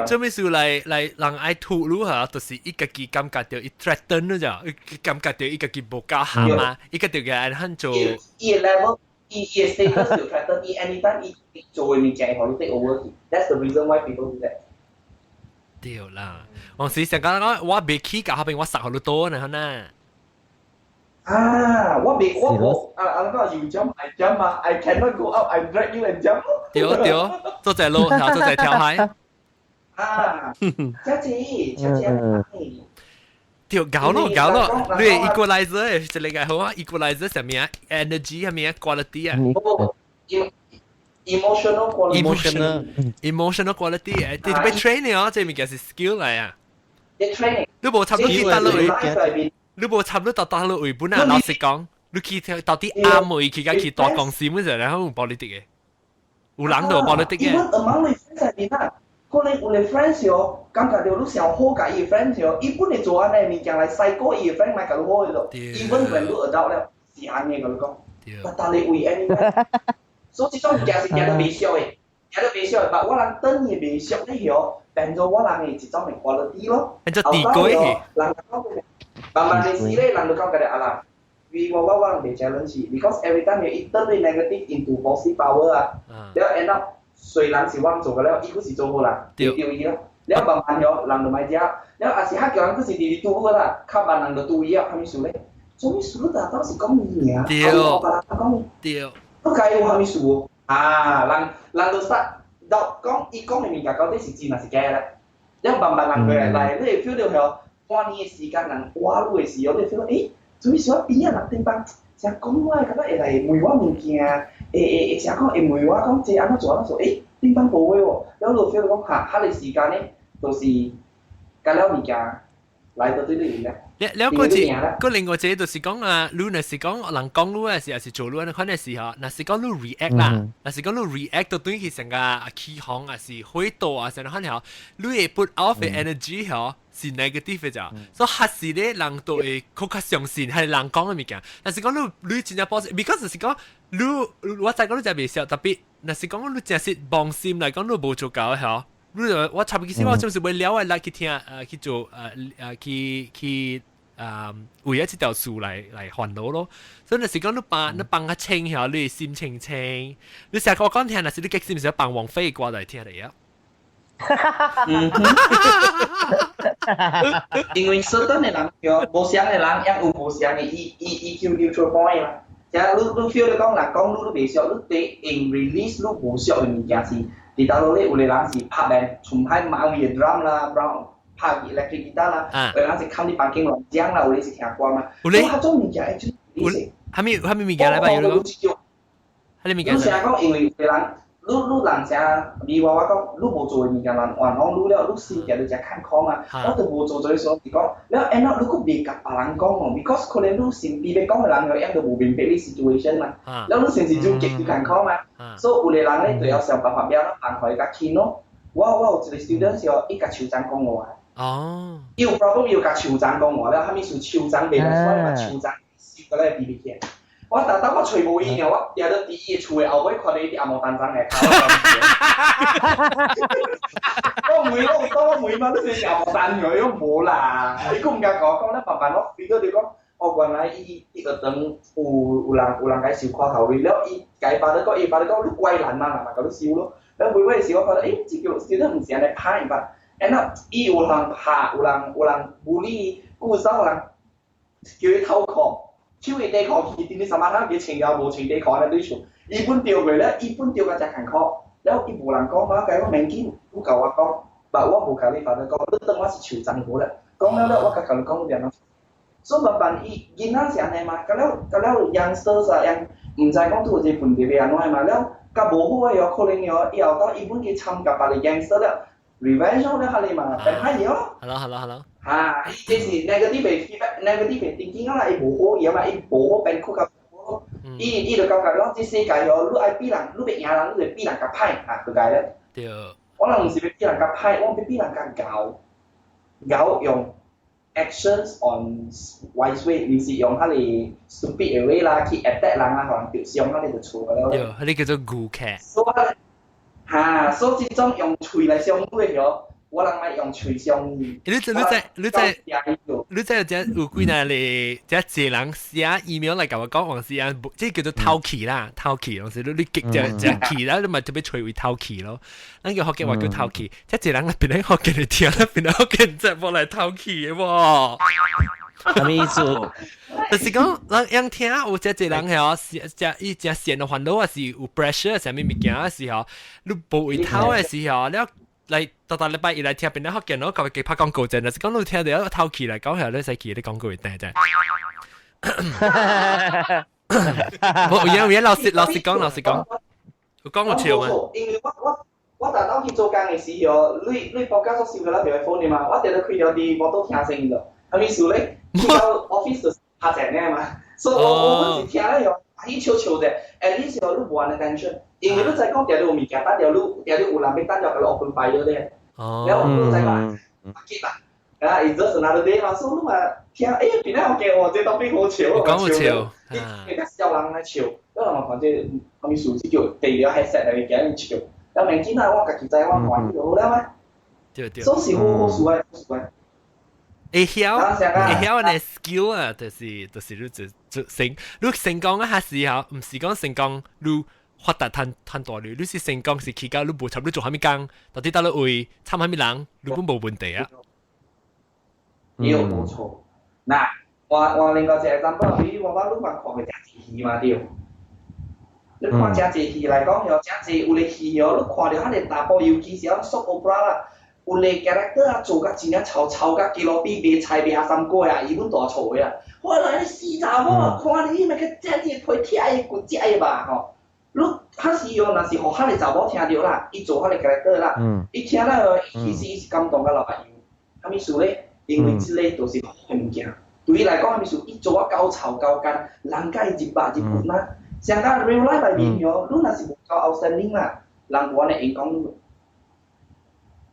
做咩事嚟人愛吐露嚇，就是伊家己感覺到伊 threaten 咯咋，伊感覺到伊家己無夠行嘛，伊個條嘅係做。伊 level， 伊 status 就 threaten， 伊 anytime 伊做嘅物件，可能 take over。That's the reason why people do that。對啦，我時成講我未起教下邊，我實好多呢，可能。我講you jump I jump 嘛 ，I cannot go up I drag you and jump。對，做在路，然後做在跳海。車子。對，搞咯，你 equalizer 係嚟嘅好啊 ，equalizer 係咩啊 ？energy 係咩啊 ？quality 啊 ？emotional quality 誒，你被 training 啊，即係咪叫是 skill 嚟啊？你 training， 你冇插到幾多落？你無差唔多到落回本啊！老實講，你去到啲啱位，去去大公司嗰陣，然後用 politics 嘅，有人就 politics 嘅。Even among the friends 入邊啊，可能有啲 friends 喎，感覺到你上好嘅伊 friends 喎，伊本嚟做安尼物件嚟細個伊 friend 咪搞到好喺度。Even when you adult 咧，是安尼咁講。但係為 anyway，所以這種物件是驚到未熟嘅，驚到未熟嘅，但我人等伊未熟咧喎。變咗我人嘅一種嘅 quality 咯。變咗地鬼嘅。人講嘅，慢慢嘅事咧，人都講嘅啊啦。我人未 challenge because every time you turn the negative into positive power 啊，แล้ว end up 雖然是我做嘅แล้ว，伊個是做好啦，對伊咯。แล้ว慢慢咗，人就咪知啊。แล้วอาศัย叫人個是地做好啦，靠慢人就對伊啊，係咪數咧？做咩數都當時講嘢啊？對，對。都計我係咪數啊？人就 start 到講，伊講嘅物件到底是真還是假咧？แล้ว慢慢人佢嚟，你 feel 到係半年嘅時間，人話路嘅時候，你 feel 到誒。所以說邊啊，人哋班成日講我，覺得會嚟梅我物件，成日講會梅我講這安怎做，誒，點班無會喎，然後就 feel 到講下嘅時間咧，就是加了物件嚟到對你咧。แล้วก็另外一個就是講啊，如果是講人講路嘅時候是做路嘅可能時候，那是講路 react 啦，那是講路 react 到對佢成個起哄啊，是火度啊，成個可能你會 put off 嘅 energy 是 negative 嘅咋，所以還是咧人都會更加相信係人講嘅物件。但是講你真正 positive，because 就是講你我再講你就未笑，特別那是講你真係放心嚟講你冇做夠嘅。我差不多其實我就是為了來去聽去做去為咗這條樹嚟煩惱咯，所以那時講你幫佢清下你心情清，你成日我講聽那時你激是唔是幫王菲過嚟聽嚟啊？因為 certain 嘅人有無相嘅人，也有無相嘅 EQ neutral point 啦。即係你 feel 你講人講你未熟，你對 in release 你無熟嘅物件是，你到到你有啲人是拍病，從拍馬尾嘅 drum 啦 ，brown 拍 electric guitar 啦，有人是靠啲北京亂講啦，有啲是聽歌嘛。有啲種物件係真係。係咪物件嚟吧？有咯。係你物件。你成日講因為有人。你人成你話我講，你無做嘅物件，人話講你了，你心嘅你就看空啊。我就無做咗所以講，你 end up 你個未甲別人講喎 ，because 可能你身邊要講嘅人有樣就無明白你 situation 嘛。แล้ว你成時就極要看空嘛。所以有啲人咧就要想辦法變咯，辦法去甲傾咯。我有一個 student 時候，伊甲酋長講我啊。伊有 problem 要甲酋長講我了，後面是酋長未來所以嘛酋長笑過來比比起。我特登我隨無意嘅，我有得第一厝嘅後尾看你啲阿毛蛋仔嘅，我每晚都食阿毛蛋嘅，我冇啦。你估唔敢講咧，慢慢我變咗你講，我原來伊個等有人介紹看頭位，แล้ว伊解發得講，伊發得講你怪人嘛，咁笑咯。แล้ว每位時我覺得，誒，這個笑得唔似人哋拍吧，and up 伊有人拍，有人bully，有人叫佢偷看。超越地殼佢點啲什麼啦？佢情有無情地殼咧對處，一本掉佢咧，一本掉個隻行殼，然後伊無人講嘛，計我明見，我教我講，但我無教你法律講，你當我是潮真好咧，講了咧，我教你講點樣，所以慢慢伊囡仔是安尼嘛，咁了 youngsters 啊，人唔知講做這問題係安怎嘛，了甲無好嘅有可能有以後到伊本去參加別個 youngster 咧 ，revenge 咧係你嘛，但係有。Hello。這是 negative thinking 啦，伊無好嘢嘛，伊無好變酷甲好，伊就感覺講，這世界哦，你愛比人，你別贏人，你就比人較歹啊，就解咧。對。我人唔是要比人較歹，我要比人較搞用 actions on wise way，唔是用佢哋 stupid 嘅 way 啦，去 attack 人啦，可能表示用佢哋就錯嘅咯。對，佢哋叫做顧客。所以這種用喙來相對哦。我人咪用嘴相語。你知有隻有幾耐咧？即人寫 email 嚟甲我講，黃時間即叫做偷氣啦，偷氣嗰時你激隻氣啦，你咪特別隨會偷氣咯。咱叫福建話叫偷氣，即人邊咧福建嚟聽，邊咧福建即冇嚟偷氣嘅喎。什麼意思？就是講，人聽有隻人係伊隻線嘅煩惱啊，是有 pressure 上面物件嘅時候，你無會偷嘅時候，你嚟到禮拜二嚟聽邊啲福建佬佢拍廣告啫，但是講到聽到一個偷氣嚟講係咧，使氣啲廣告會訂啫。有嘢老實講，我講我笑嘛。因為我特登去做工嘅時候，你放假所收嘅啦，電話費嘛，我哋都開咗啲我都聽聲音咯。係咪數咧？去到 office 就拍正嘅嘛，所以我是聽咧又喺悄悄嘅，at least 有你無安嘅 tension。因為你在講掉你有物件，但掉你有人要單咗個落半擺咗咧，然後你在話記啦，it's just another day 嘛，所以你話聽，邊咧我見我這當邊好笑，我講笑，你家小人來笑，因為我反正後面數字叫地了 headset 嚟嘅人笑，有明顯啊，我家己在我玩就好啦嘛。對對。所以好數啊，好數啊。會曉呢 skill 啊，就是你成功啊，還是嚇，唔是講成功你發達攤大了，你是成功是起價你無差你做蝦米工，到底到你位參蝦米人，你本無問題啊。冇錯。嗱，我另外一個 example， 比如我你還看過隻魚嘛對。你看隻魚來講，有隻魚有啲魚，你看到佢哋大波，尤其是soap opera 啦。有個 character 啊，做甲真正臭甲基路比賣菜賣阿三過啊，伊本大臭嘅啊。後來你死查某，看你咪個隻皮貼伊骨隻嘅吧吼。你較時哦，若是互遐個查某聽到啦，伊做遐個 character 啦，伊聽了其實伊是感動甲流眼淚。啥物事咧？因為即個都是好物件。對伊來講，啥物事？伊做啊夠臭夠乾，人甲伊入肉入骨啦。像甲 real life 內面哦，你若是無夠 outstanding 啦，人無安尼會講你。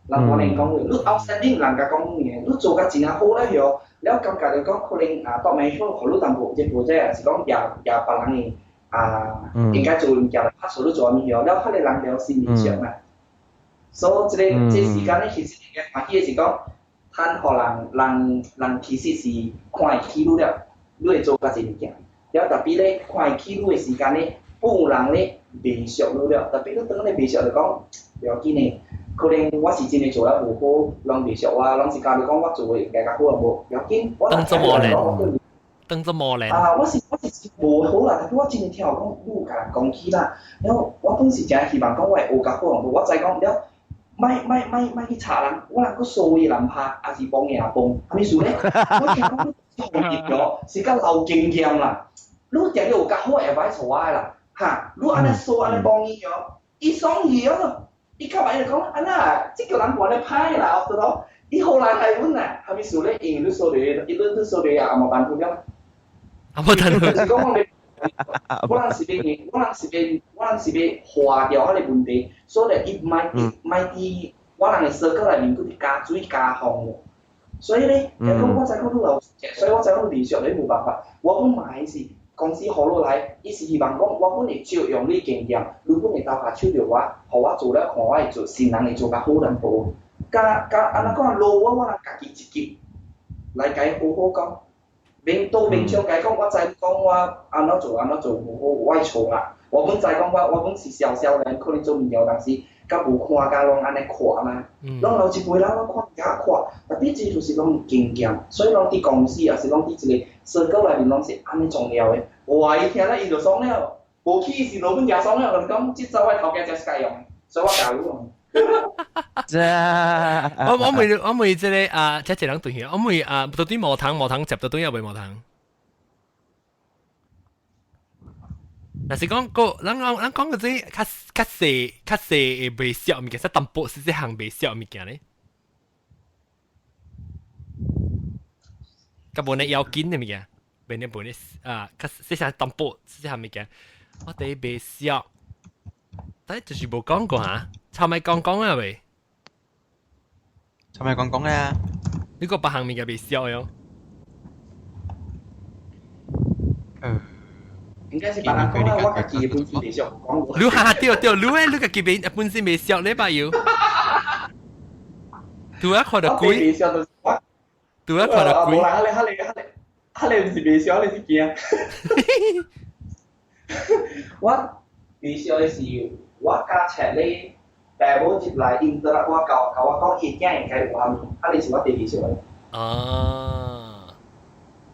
人可能講你 outstanding 人家講嘢，你做甲真係好咧喎，你感覺就講可能當面說，互你淡薄即或者是講也別人嘅應該做物件，拍數你做咩喎？了，佢哋人了心理上啊，所以這時間咧其實應該歡喜嘅是講，攤互人其實是看會起你了，你會做甲一物件，了特別咧看會起你嘅時間咧，有人咧未熟你了，特別你當你未熟就講不要緊嘅。可能我是真係做得無好，人未熟啊，人是教你講我做嘅更加好啊無，要緊。當做磨練，當做磨練。我是無好啦，但係我真係聽我講，你有甲人講起啦。然後我本是真希望講我會學較好，我再講了，咪去查人，我能夠數嘅人拍，還是幫嘢幫，係咪數咧？我聽講你創業咗，是較有經驗啦。你定要有較好嘅 advice 我啦，嚇，你安尼數安尼幫伊咗，伊爽伊哦。伊較擺就講，安那即個人無咧歹啦，後頭伊後來來阮啦，係咪數咧？因為你數嚟，伊你數嚟啊，冇辦法了。冇辦法。就是講我人是要化掉迄個問題，所以伊唔佇我人嘅社交內面佫加水加風喎。所以咧，就講我知講你有，所以我知講你連續你冇辦法，我本買是。公司好落來，伊是希望講，我本會照用你經驗，你本會投下手着我，互我做了，看我會做，新人會做較好淡薄。安那講路我人家己一級來甲伊好好講，明槍甲伊講，我知講我安怎做無好，我會錯啦。我本知講我本是小人，可能做唔了，但是甲無看甲攏安尼看嘛，攏留一輩人攏看甲看，特別這就是攏經驗，所以攏佇公司也是攏佇一個社交內面攏是安尼重要的。哇！伊聽了伊就爽了，無去是老本也爽了，就是講即招我頭家真是該用，所以我教你用。我問即個即係人對起，我問到底無糖接到對有未無糖？但是講咱講嗰啲較細嘅未熟物件，即淡薄是即項未熟物件咧。咁無呢要緊嘅物件。本嚟即係淡薄，即係物件，我哋未熟，但係就是冇講過嚇，炒咪講啊喂，炒咪講啊，呢個別項物件未熟喲。應該是別人講啦，我家己本身未熟講過。你下對，你家己本身未熟咧吧要？對啊，看到鬼。未熟就是我。對啊，看到鬼。冇啦，你唔是未熟，你是驚。我未熟嘅時，我家赤咧，爸母入來應得啦，我教我講伊驚應該有蝦米，你是我第未熟嘅。哦。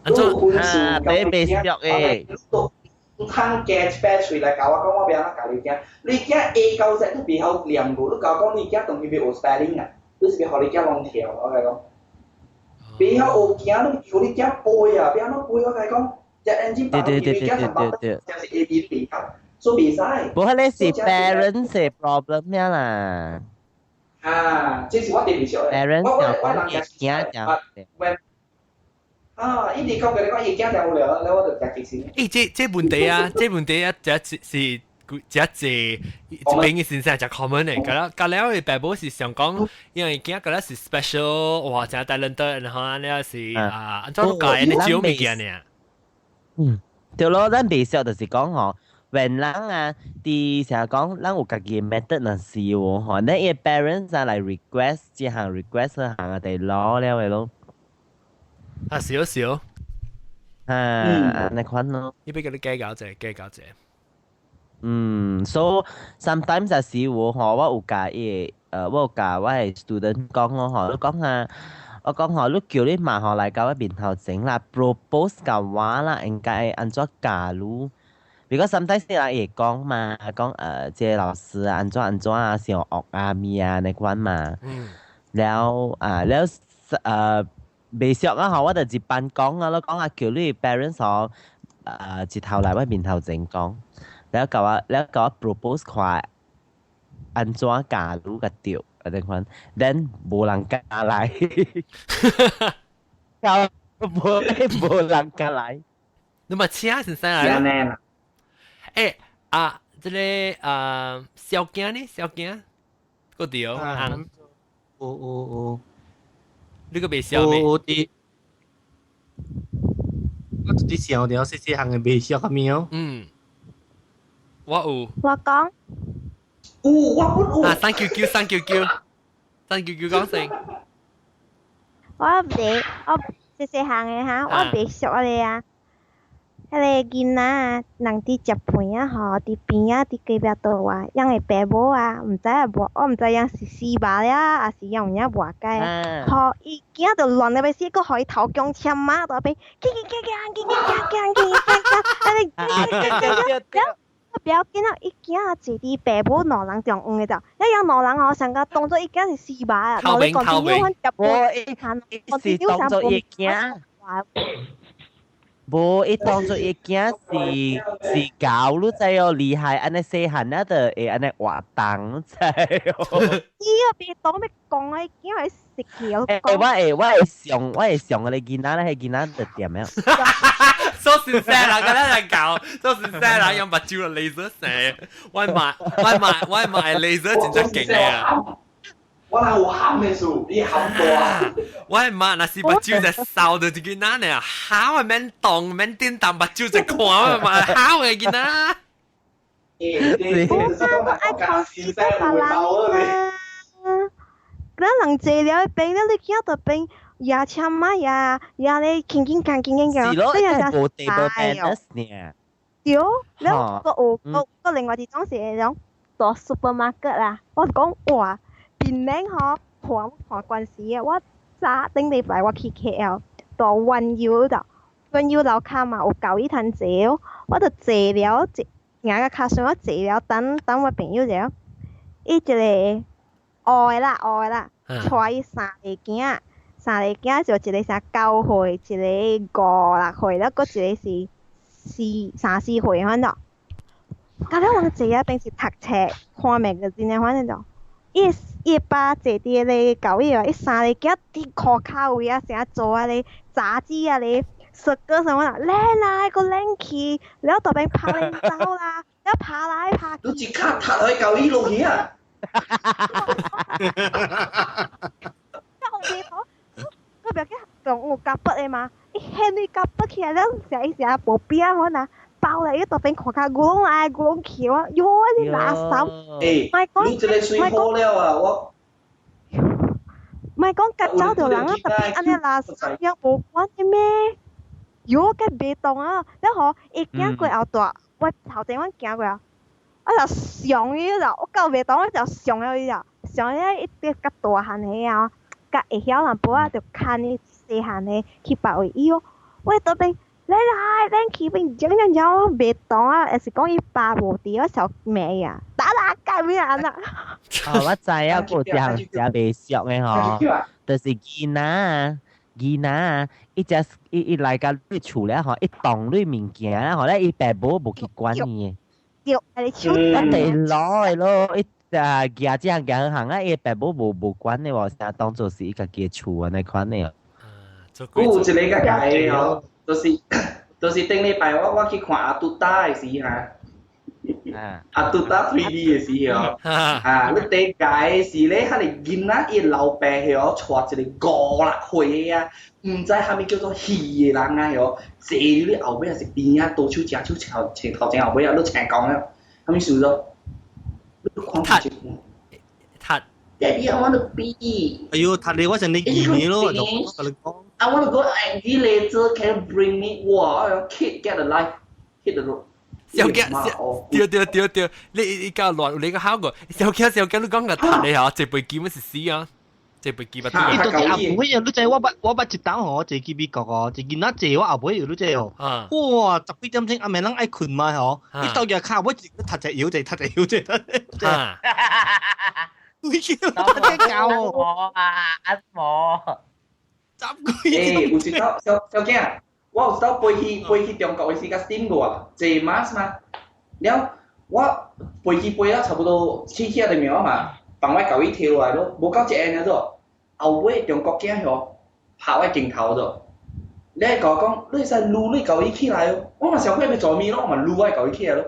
你未熟嘅。通加一百喙來教我講，我袂安怎教你驚。你驚 A 到 Z 都袂曉念無，你教講你驚當然要學 spelling 啊，你是要學你驚攏跳，我甲你講。袂曉學驚，你叫你驚背啊，袂安怎背？我甲你講，隻 engine 打你驚上班，就是 A B 袂曉，所以袂使。無，迄個是 parents 嘅 problem 呀啦。這是我第二熟嘅。parents 就講驚就。伊哋講佢哋講嘢驚就無聊，你我就夾極先。這問題啊，這是一邊嘅先生就 common 嚟，㗎啦嘅爸母是想講，因為驚㗎啦是 special，哇，真係 talented，然後呢是安怎解呢少物件呢？對咯，咱未熟就是講吼， when 人啊，啲成日講，人有家己 method 嚟試喎，嗬，你嘅 parents 啊嚟 request，一行 request 行啊哋攞了嘅咯。啊，少少。你款咯。呢邊嗰啲計較者。so sometimes 有時我有教伊，我有教我係 student 講咯，嗬，你講下。我講下，你叫你媽學嚟教我面頭整啦 ，propose 嘅話啦，應該按怎教咯？如果 sometimes 你嚟講嘛，講即係老師啊，按怎啊，小學啊咪啊你講嘛，แล้ว未熟啊，嗬，我就接班講啊，咯講下叫你 parents 嗬，接頭嚟我面頭整講，แล้ว教我 propose 佢按怎教咯個調。等款 ，then 冇人教嚟，教冇人教嚟。你咪請先生嚟。即個小驚呢？小驚個調行。你個未小咩？我啲小調，細行嘅未小咁樣。我有。我講。三 QQ 講聲。我細行嘅嚇，我未熟你啊。迄個囡仔啊，人佇食飯啊吼，佇邊啊，佇隔壁桌啊，養個爸母啊，毋知啊無，我毋知養是死吧了，還是養有影無解。吼，伊囝就亂了要死，佫互伊頭強簽馬到邊，不要緊啊！伊囝坐佇爸母兩人中央嘅就，一養兩人吼，成個當作伊囝是死吧啊，頭面，是當作伊囝。無，伊當作伊囝是狗，你知哦，厲害，安尼細漢啊，就會安尼活動，知哦。伊個別當要講啊，伊囝係食橋講。我會上個你囡仔咧，迄囡仔就點樣？所以細人個咧嚟搞，所以細人用目睭嚟 laser 射，我買 laser 真正勁嘅啊！我係有喊嘅數，你喊多啊！我係媽，那是目睭在掃到一個囡仔呢，喊啊免動免點動，目睭在看啊嘛，喊嘅囡仔。我愛考試都別人啊！咱人坐了邊，你見到邊牙籤嘛牙咧，輕輕講，是咯，無地無病得呢。對，แล้ว個另外一種是那種大 supermarket 啦，我講哇。邊領嗬看關係啊！我早頂禮拜我去 KL 到雲遊度，雲遊樓下嘛有教伊通坐，我就坐了硬個卡上我坐了，等我朋友了，伊一個愛啦，帶伊三個囝就一個啥9歲，一個5、6歲，แล้ว個一個是3、4歲反正。咁咧我坐啊，平時讀冊看magazine嘅反正就。伊爸坐佇咧教伊啊，伊三個囝佇褲骹位啊，成日做啊咧雜誌啊咧，食個什麼啦，靚啦個靚氣，แล้ว當邊拍靚照啦，แล้ว拍來拍去。都一卡踢去教伊落去啊！個表姐仲有夾筆嘅嘛，伊掀你夾筆起來，แล้ว成日無邊可能。包嚟一度俾狂卡咕窿橋啊！喲啲垃圾，咪講，你這個水好了啊！我咪講夾走條人啊，特別安尼垃圾又無關嘅咩？喲，個別動啊！然後一行過後大，我頭前我行過啊，我就上去就，我到別動我就上去就，上去一啲夾大漢嘅啊，夾會曉人補啊，就看啲細漢嘅去包位喲，喂到邊。你來，咱去邊整人有別當啊，還是講伊爸無佇我小妹啊，打解咩啊？我知啊，有一項食未熟嘅吼，就是囡仔，伊來甲你厝咧吼，伊動你物件啦，吼咧伊爸母無去管伊。對，你手一定攞嘅咯，伊夾只行啊，伊爸母無管嘅喎，成當做是伊家己厝安尼款嘅。有一個個解嘅吼。就是頂禮拜我去看阿杜達嘅時哈，拄搭 3D 嘅時候，你第解是咧，佢哋見啦，伊老爸曉帶一個5-6歲啊，唔知係咪叫做戲嘅人啊曉，坐你後尾係食邊啊，倒手食手前頭前後尾啊，你請講啊，係咪算咗？你看下就。Daddy, I want to pee. 哎呦，他哋我成你見你咯，就同你講。I want to go angry later. Can you bring me? Wow, kid get a life. Hit the road. 小驚，對，你教亂，你個考過，小驚，你講個塔你嚇，這杯劍乜是死啊？這杯劍乜？你到底阿妹啊？你知我捌一檔吼，坐去美國哦，就見那坐我阿妹你知哦。哇，10幾點鐘阿妹人愛困嘛吼，你到日卡我就踢隻腰啫。你叫我教我啊，阿婆。有時到小驚，我有時到飛去中國嘅時間 steam 過啊，坐馬嘛，了我飛了差不多7日就秒嘛，幫我搞一條落來咯，無夠一個咗，後尾中國驚嗬，拍我鏡頭咗，你係講你使擼你搞一起來咯，我嘛想佢咪做面咯，我咪擼我搞一起來咯，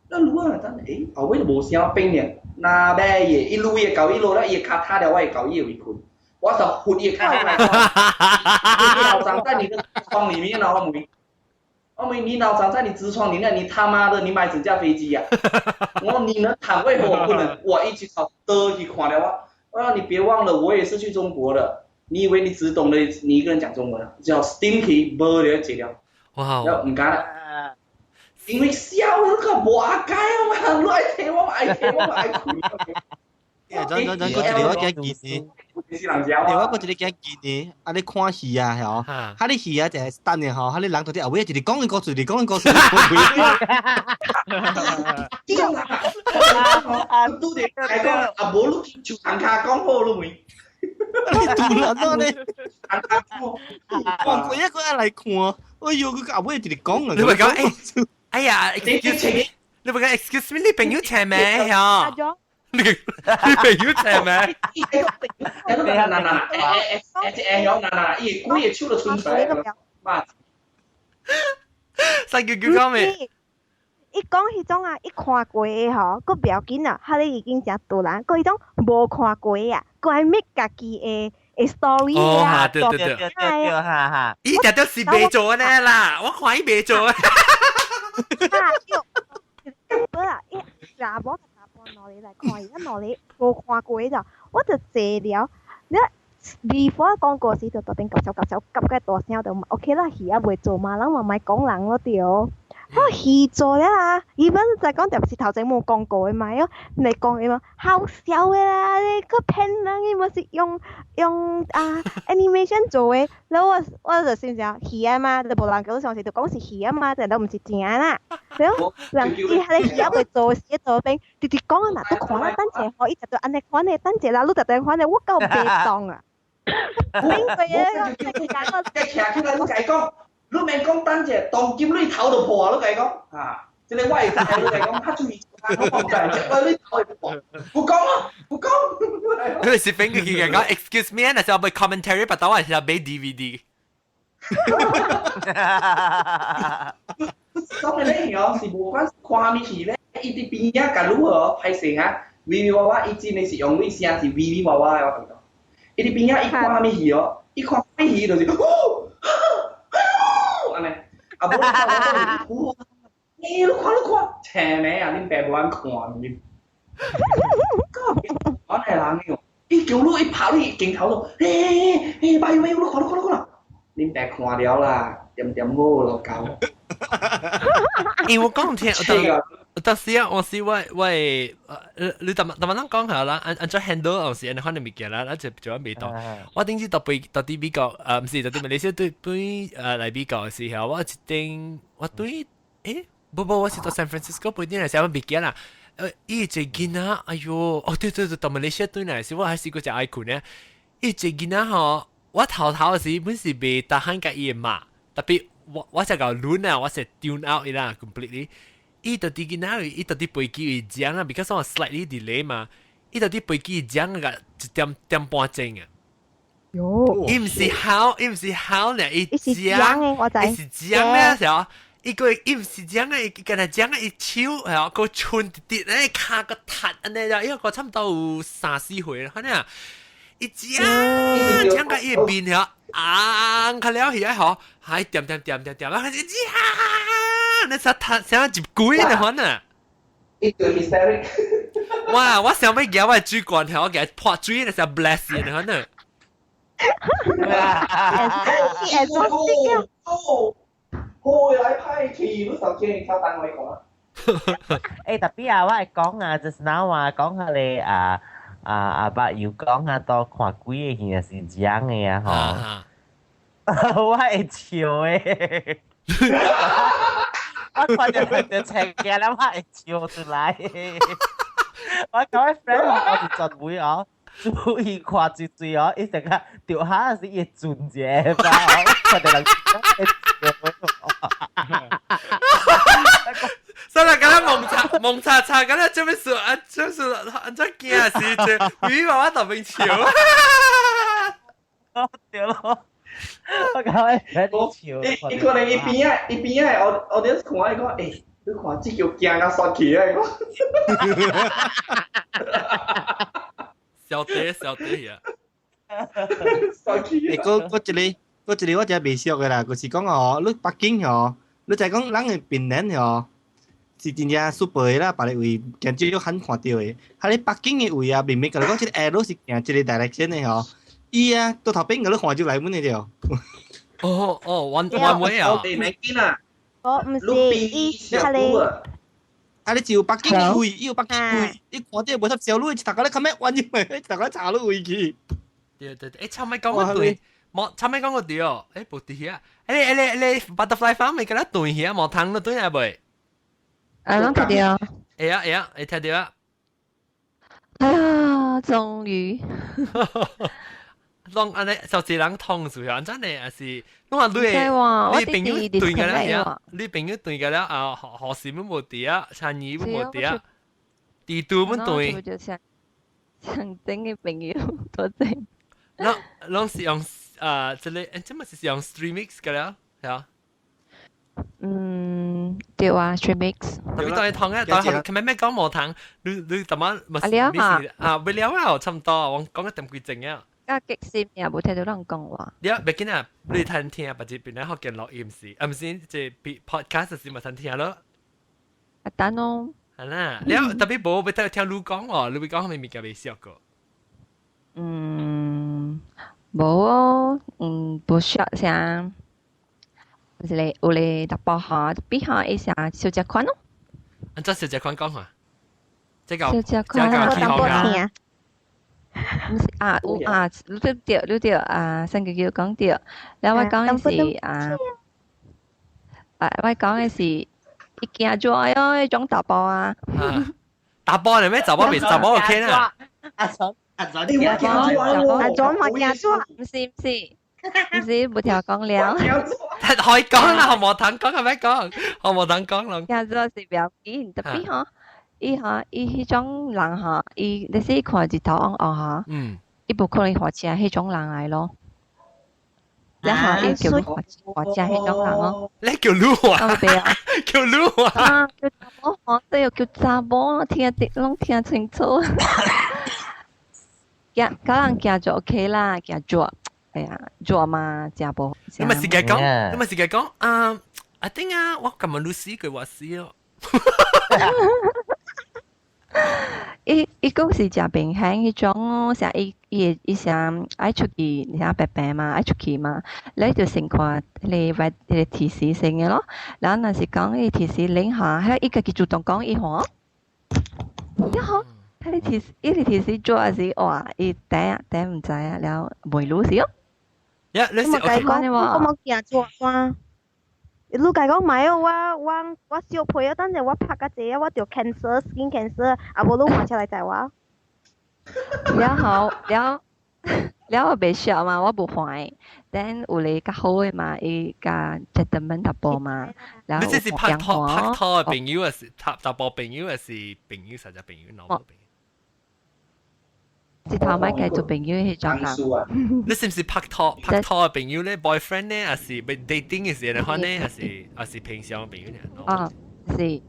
那擼啊，等後尾就無聲變嘅。那咩嘢？一路嘢搞一路啦，嘢卡他了，我也搞一圍困，我就混嘢卡出來。你老張在你的痔瘡裡面了，我沒你老張在你痔瘡裡面，你他媽的你買整架飛機呀！我你能躺為何我不能？我一起跑都去看了我你別忘了，我也是去中國的。你以為你只懂得你一個人講中文啊？叫 stinky 沒了解了。哇！要唔敢啦。因為笑嗰個無阿解啊嘛，你愛睇我愛困。陣，嗰一個我見你，我嗰一個見你，啊你看戲啊，係哦，嚇你戲啊就係等嘅嗬，嚇你人到啲後尾一直講嘅故事，講嘅故事。呢種啊，都哋係講啊，無你就行卡講好咯咪。你突然咯你，我一個人嚟看，哎呦佢後尾一直講啊，你咪講哎呀 ，excuse me， 你咪講 excuse me， 你朋友請咩呀？你朋友請咩？嗱，伊鬼嘢手就伸出來，嘛？啥叫講咩？伊講迄種啊，伊看過嘅吼，佫不要緊啊，哈你已經真突然，佫迄種無看過嘅啊，佫愛make家己嘅story 啊，對，哈，伊條都是未做呢啦，我看伊未做啊。不啦，伊查某同查甫攞你嚟看，而家攞你無看過嘅就，我就坐了，你before 講故事就特定夾嘅大聲就 OK 啦，戲啊袂做嘛，人咪咪講人咯對。我戲做啦，伊本就講特別是頭先冇講過嘅嘛，你講嘅嘛，好笑嘅啦，你個騙人嘅咪是用animation 做嘅，然後我就先講戲啊嘛，你無人講上時就講是戲啊嘛，但係都唔是真啦，然後人伊係你戲啊會做事做兵，直直講啊嗱，都看啦，等陣可以就對安尼看你，等陣啦，你就對看你，我夠被動啊，邊個嘢？你徛起來，你解講。你免講等者，當劍你頭就破啊！你講啊，即係我係你講，他注意我唔知，你頭就破，唔講啊，唔講。你係邊個嘅講 ？Excuse me， 那時候俾 commentary，把刀還是要俾 DVD。所以咧，有時無關看咩戲咧，伊啲邊呀假如哦拍成啊，微娃娃，伊真係是用你聲是微娃娃嘅，我感覺。伊啲邊呀伊看咩戲哦，伊看咩戲就是安尼，啊無我你看，前面啊，恁爸無肯看你。我係人嘅，伊叫你，伊拍你鏡頭度，拜，你看，恁爸看了啦，點我咯搞。因為我講聽，但是啊，我是我你特別講下啦，按照 handle 我是按可能物件啦，那就未到。我頂次到啲美國，唔是到啲馬來西亞對嚟美國嘅時候，我對我是到 San Francisco 背啲嚟時候物件啦。伊最近啊，哎呦，對，到馬來西亞對嚟時，我還是個隻愛困咧。伊最近啊，嗬，我頭嘅時本是未打喊嘅嘢嘛，特別我就講亂啊，我是 tune out 啦 completely。伊到啲囡仔，伊到啲飛機會講啊 ，because 我 slightly delay 嘛，伊到啲飛機講個一點半鐘啊。伊唔是考咧，伊講，伊是講咧時候，一個伊毋是講嘅，跟佢講嘅一手係啊，個寸跌咧卡個塌安尼啦，因為個差唔多有3、4歲啦，看啊，一講個伊面係啊，佢了係啊，嗬，係點，啊，佢一講，你實塌想接鬼呢，看啊！一個 hysteric。哇！我想要叫我主管係我嘅破水，你想 bless 你，看啊！開來派去，你手機靠單位講啊。tapi我係講啊，just now 啊，講下你爸要講下多看幾個戲是講嘅啊，嗬。我係笑嘅。我看到佢就請嘅啦，我係笑出來。我講啲 friend 我是準會哦，注意看住住哦，一成個掉下是一轉嘅吧，佢哋人所以咁樣蒙查咁樣做咩事啊？做咩事啊？做驚啊！事啫，魚媽媽特別潮。對咯。我講喺度笑。伊可能伊邊啊，我哋看伊講，誒，你看這叫驚啊，殺氣啊！小弟啊！殺氣。誒，嗰一個我真係未熟嘅啦，就是講哦，你北京哦，你就係講人嘅邊緣哦，是真正 super 嘅啦，別個位見少很看到嘅。喺你北京嘅位啊，明明甲你講，即個 arrow 是行一個 direction 嘅哦。伊啊，到頭邊嗰啲看就來門嘅條。one way 啊！你咪見啊！我唔是伊係你。啊！你照北京位，要北京位，你看啲冇得小路，大家咧咁樣揾入嚟，大家查路位去。對，誒，差咪講個對，冇差咪講個對哦，誒，冇對啊！你 butterfly farm 咪嗰啲對啊，冇聽到對啊未？我睇到。係啊，你睇到啊？哎呀，終於。當安尼就是人通數啊！真係係，你話你朋友對嘅啦，你朋友對嘅啦啊，何時都冇對啊，陳怡都冇對啊，地都冇對。想整嘅朋友多謝。攏是用即係即係是用 streamix 嘅啦，係啊。對啊 ，streamix。特別對通嘅，但係佢咩講冇通，你怎麼咪未了啊？差唔多，我講一點幾正啊。啊，極閃又冇聽到人講話。你啊，別緊啊，你聽聽啊，或者邊咧學見錄音時，唔先即係 podcast 時咪聽聽咯。啊，等咯。係啦，你啊特別冇俾聽聽你講喎，你會講係咪未夠未熟個？冇哦，不熟像，有嚟特別下，比下一下小隻款咯。按照小隻款講下，即係小隻款我當波聽。有啊，你對啊，新嘅叫講對，แล้ว我講嘅是我講嘅是一件做哦，一種打包啊。打包嚟咩？打包未？打包 OK 啦。阿總我件做，唔是，冇條講了。可以講啦，何無等講係咪講？何無等講咯。件做是表演，特別嗬。伊迄種人哈，你試看日頭紅伊無可能畫正迄種人來咯。你下伊叫你畫正迄種人咯。你叫你畫？叫你畫？啊，叫查某畫，即又叫查某，聽得攏聽清楚。行，甲人行就 OK 啦，行做，哎呀，做嘛真無。你咪是嘅講啊！I think 啊，我今日你死佢話死咯。伊講是食平衡迄種，像伊像愛出去，像白白嘛，愛出去嘛，你就先看你話你提示性嘅咯。然後若是講伊提示零下，迄伊家己主動講伊好，你好，睇你提示，伊提示做還是哇，伊第唔知啊，了袂รู้事哦。你冇計講，我冇見做哇。你講買哦，我小配啊，等陣我拍個字，我條 cancer skin cancer，啊無你換出來就我。了我袂熟嘛，我無換，等有咧較好誒嘛，伊甲 gentleman 搭波嘛，然後你即是拍拖嘅朋友，還是搭波朋友，還是朋友實在朋友，老婆朋友？直頭咪繼續朋友去做㗎。你是唔是拍拖嘅朋友咧 ？boyfriend 咧，還是 dating 嘅時候看咧，還是平常嘅朋友咧？哦，是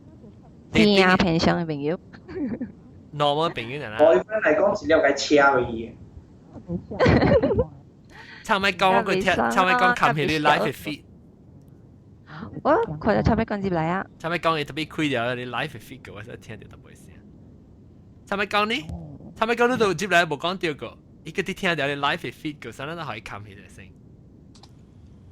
偏啊平常嘅朋友。normal 朋友啦。boyfriend 嚟講是了解車嘅嘢。差咪講佢聽，差咪講冚起你 live feed。我佢就差咪講接嚟啊！差咪講你特別開掉你 live feed 嘅，我先聽到特別聲。差咪講呢？差咪講呢度接嚟冇講掉個，依個啲聽到你 live feed 嘅，所以都可以冚起嚟聲。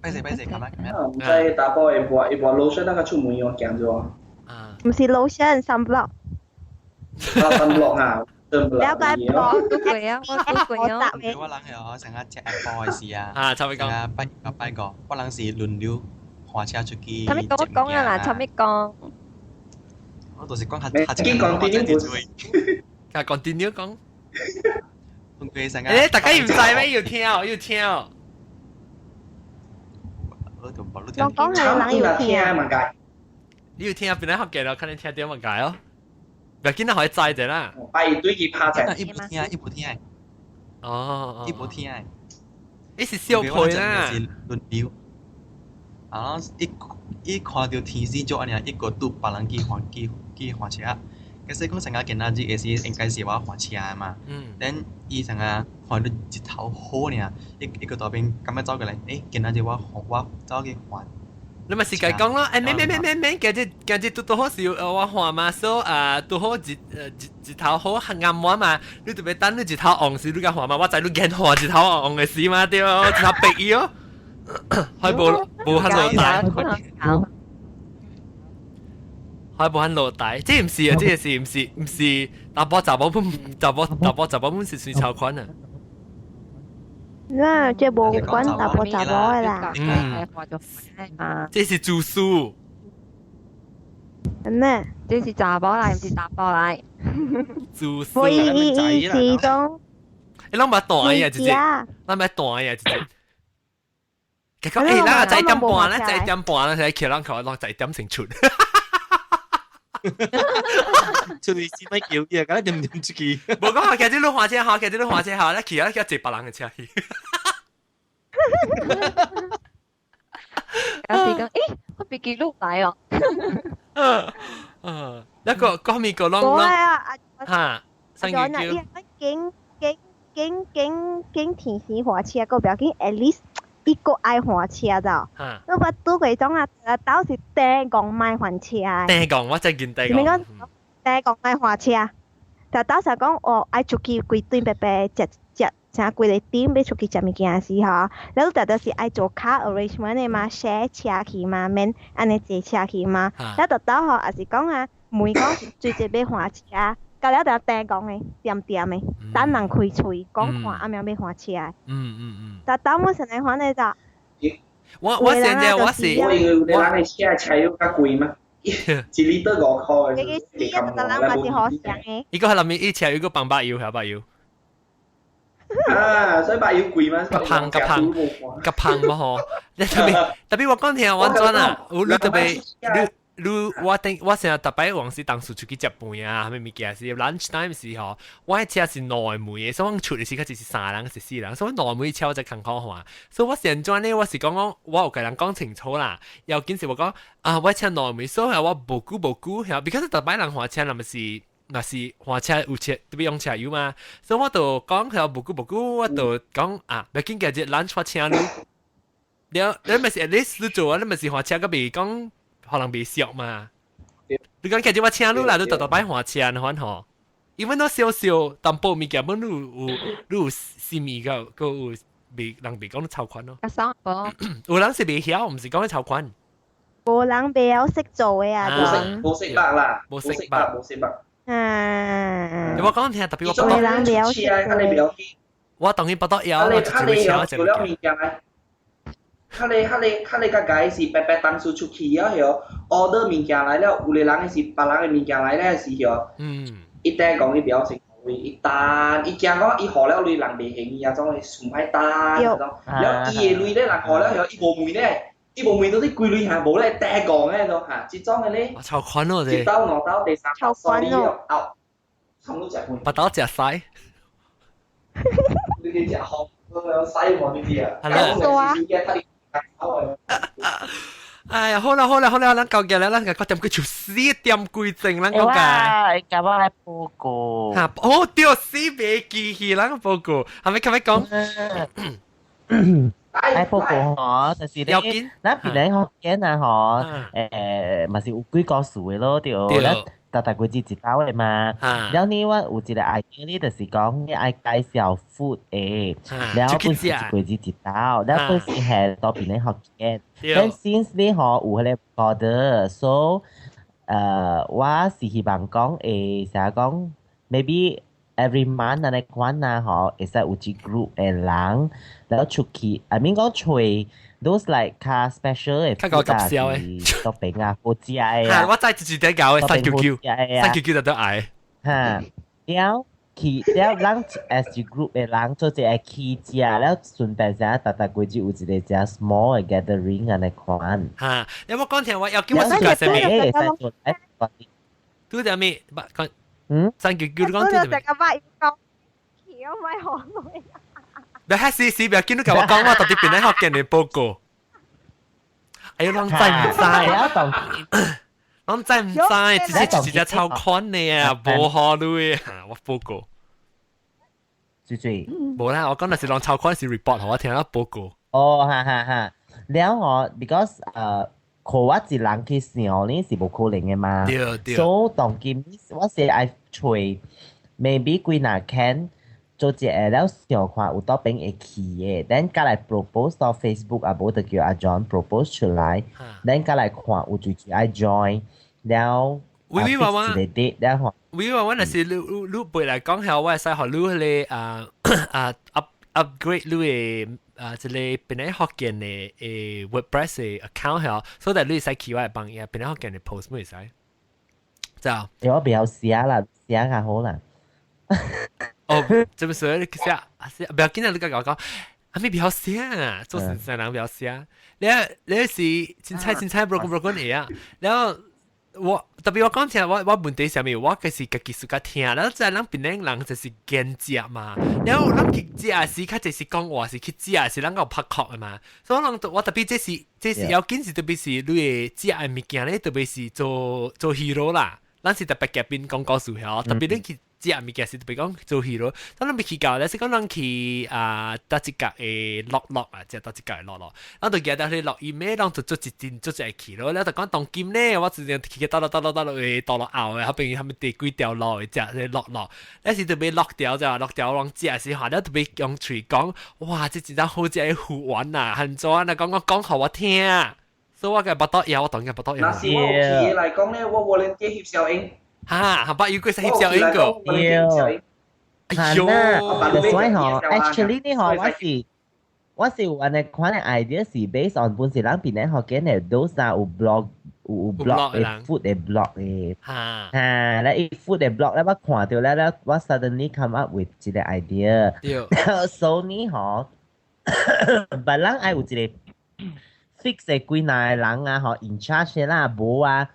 跛死，冚啦！唔使打波一波 lotion 那個出門用鏡咗。啊，唔是 lotion sunblock。sunblock 啊！了解我都會啊，我都會啊。我諗係我成日隻 Apple 嘅事啊。啊，差咪講。拜個，我諗是輪流開車出去。差咪講啊啦，差咪講。我到時講下經講啲continue講。誒，大家唔使咩？要聽。我講係人要聽嘛解。你要聽邊啲學嘅咯？可能聽點嘛解哦。唔係見到可以載者啦。拜對佢拍者。一部聽。哦。一部聽。你是小配啦。輪流。啊，一看到天時做安尼，一個都別人去換車。其實講成日見阿姐也是應該是我換車嘛。等伊成日換到一頭好呢，一個大兵咁樣走過嚟，見阿姐我走去換。你咪是計講咯，咩，今日都好笑，我換嘛，所都好一頭好暗我嘛，你特別等你一頭紅時，你甲換嘛，我知你見換一頭紅嘅事嘛，對哦，一頭白伊哦，開無限落帶，開無限落帶，這唔是啊，這是唔是大波雜波本是水草款啊。那這無關大波雜波嘅啦。這是住宿。咩？這是雜波嚟，唔是雜波嚟。住宿。我意思講。你諗咪短呀，姐姐？諗咪短呀，姐姐？佢講誒，嗱就係點半啦，就係點半啦，就係橋啷佢落就係點成出。出嚟試咪叫嘢，咁點出去？冇講話，其實啲換車好，其實啲換車好咧，其實一直白人嘅車去。有時講，我別記錄嚟哦。一個嗰面個啷嚇，新月叫。經天時換車，個表經 at least 一個愛換車咋？如果都佢種啊，到時訂講買換車。訂講我真見訂講。你講訂講買換車，但到時講我愛出去規頓白白食，成規個點要出去食物件時候，然後就是愛做卡 arrangement 嘅嘛 ，share 車去嘛，免安尼坐車去嘛。然後到後也是講啊，每講最直要換車。到了就訂講嘅，點嘅，等人開喙講看阿喵要換車。但到目前嚟講咧就，我現在我是，我以為你車要較貴嘛，一liter 5塊。你嘅車就人嘛是好想嘅。依個係諗住一車有個棒白油係白油。啊，所以白油貴嘛。夾胖嘛嗬，特別我講聽我轉啊，我特別我成日特別往時當時出去食飯啊，咩物件是 lunch time 時候，我喺車是內門嘅，所以我出嚟時佢就是3人是4人，所以內門車我就更好話，所以我成轉呢，我是講我有個人講清楚啦，又見時我講啊，我車內門，所以我無辜，because 特別人換車，那是換車有車特別用車油嘛，所以我就講佢無辜，我就講啊，唔見嘅日 lunch 換車路，你咪是 at least 你做啊，你咪是換車個別講。可能未熟嘛，你講其實我請你來，你特別換車嘅款吼，因為我少淡薄物件，本你有心意個有未人未講你超款咯。有人是未曉，唔是講你超款。冇人未曉識做嘅啊，冇識白啦，冇識白。我講聽特別我冇人未曉識。我當然不得要，我就會請一隻。佢哋個解是白白當初出去啊，係 order 物件來了，有個人係是別人嘅物件來了是係，一單講你不要成為一單，一講講一號了你人未興意啊，種係純歹單嗰種，然後伊嘅類咧人號了係一無門咧，一無門到啲貴類係無咧單講咧種嚇，即種嘅咧，超款咯一刀兩刀第三刀，所以要out，從都食飯，八刀食曬。你嘅只學西望呢啲啊，哎呀，好啦，咱夠嘅啦，咱個點佢做4點幾鐘，咱夠嘅。哇，你搞我嚟報告。嚇，哦，對，4未記起，咱報告，係咪講？ไอ้พวกกูหอแต่สิได้นับปีไหนหอแกน่ะหอมาสิอุกุยกอสูเ咯เดี๋ยวแล้วแต่กูจิจิตเอาเลยมาแล้วนี่ว่าอุจิได้ไอ้นี่แต่สิ講นี่ไอ้介紹 food เองแล้วกูจิกูจิจิตเอาแล้วกูสิแห่ต่อปีไหนหอแกนแล้ว since นี่หออุให้เลย order so ว่าสิ希望講成日講 maybe every month ในควันนะหอจะ有一 group 嘅人แล้ว出去 I mean 講除 those like car special 嘅較搞笑嘅多餅啊好食嘅啊我知自己搞嘅3QQ就得嗌嚇แล้วขี่แล้วหลัง as a group 嘅人做一個ขี่食แล้ว順便成日特過節有一個隻 small 嘅 gathering ในควัน嚇有冇講聽話要叫我試下先咩都係咩3QQ 講啲咩唔係可愛。你喺試不要見到佢我講我特別變喺學嘅你報告。哎呀，啷知唔知？啷知唔知？直接抄款你啊，冇可能啊！我報告。最冇啦，我講那是啷抄款是 report 我聽到報告。哦，哈，แล้ว我 because เขาว่า一人去上呢是冇可能嘅嘛。對。所以當今我是愛吹 maybe 幾那 can。做一個了上看有多邊會去嘅，等加來 propose 到 Facebook 啊，無就叫阿 John propose 出來，等加來看有最愛 join，แล้ววิว่าว่าแล้ววิว่าว่าน่ะสิลูกไป嚟講下我係使學ลูกเลยupgrade ลูก即係เป็น喺學嘅嘅 WordPress 嘅 account 下，所以你使去我係幫嘢，เป็น喺學嘅 post 冇使，就我比較寫啦，寫下好啦。哦，怎麼說？你寫不要緊啊！你講講，阿咪比較寫啊，做成人比較寫。你是真猜 broken 嘢啊！然後我特別我講聽，我問題上面我嘅是自己自家聽，然後在咱邊人就是見食嘛，然後咱去食時，佢就是講話是去食是咱個拍殼嘅嘛，所以我特別這是要緊是特別是你嘅食嘅物件咧，特別是做 hero 啦，咱是特別夾邊講故事嘅，特別你去。食物件是特別講做戲咯，當咱未去到咧，是講咱去搭一格嘅落啊，即係搭一格嘅落，咱就記得去落雨咩，咱就做一陣做一去咯，แล้ว就講當今咧，我直接去到落嘅到落後嘅，後邊佢哋地幾條落嘅隻嘅落，咧是特別落掉就落掉往食時候，咧特別用嘴講，哇！這真係好食嘅好玩啊，很咗啊，講給我聽，所以我嘅不多嘢，我當然不多嘢。那是我有嚟講咧，我連接協小英。哈，係有佢係小英個。係啦，所以嗬 ，actually 呢嗬，我是有安尼款嘅 idea 是 based on 本時人邊咧學緊嘅 those 有 blog 嘅 food 嘅 blog 嘅，แล้วอี food 嘅 blog แล้ว我看到แล้ว我 suddenly come up with 一個 idea， so 呢嗬，別人愛有一個 fix 嘅幾耐人啊嗬 in charge 啦，無啊。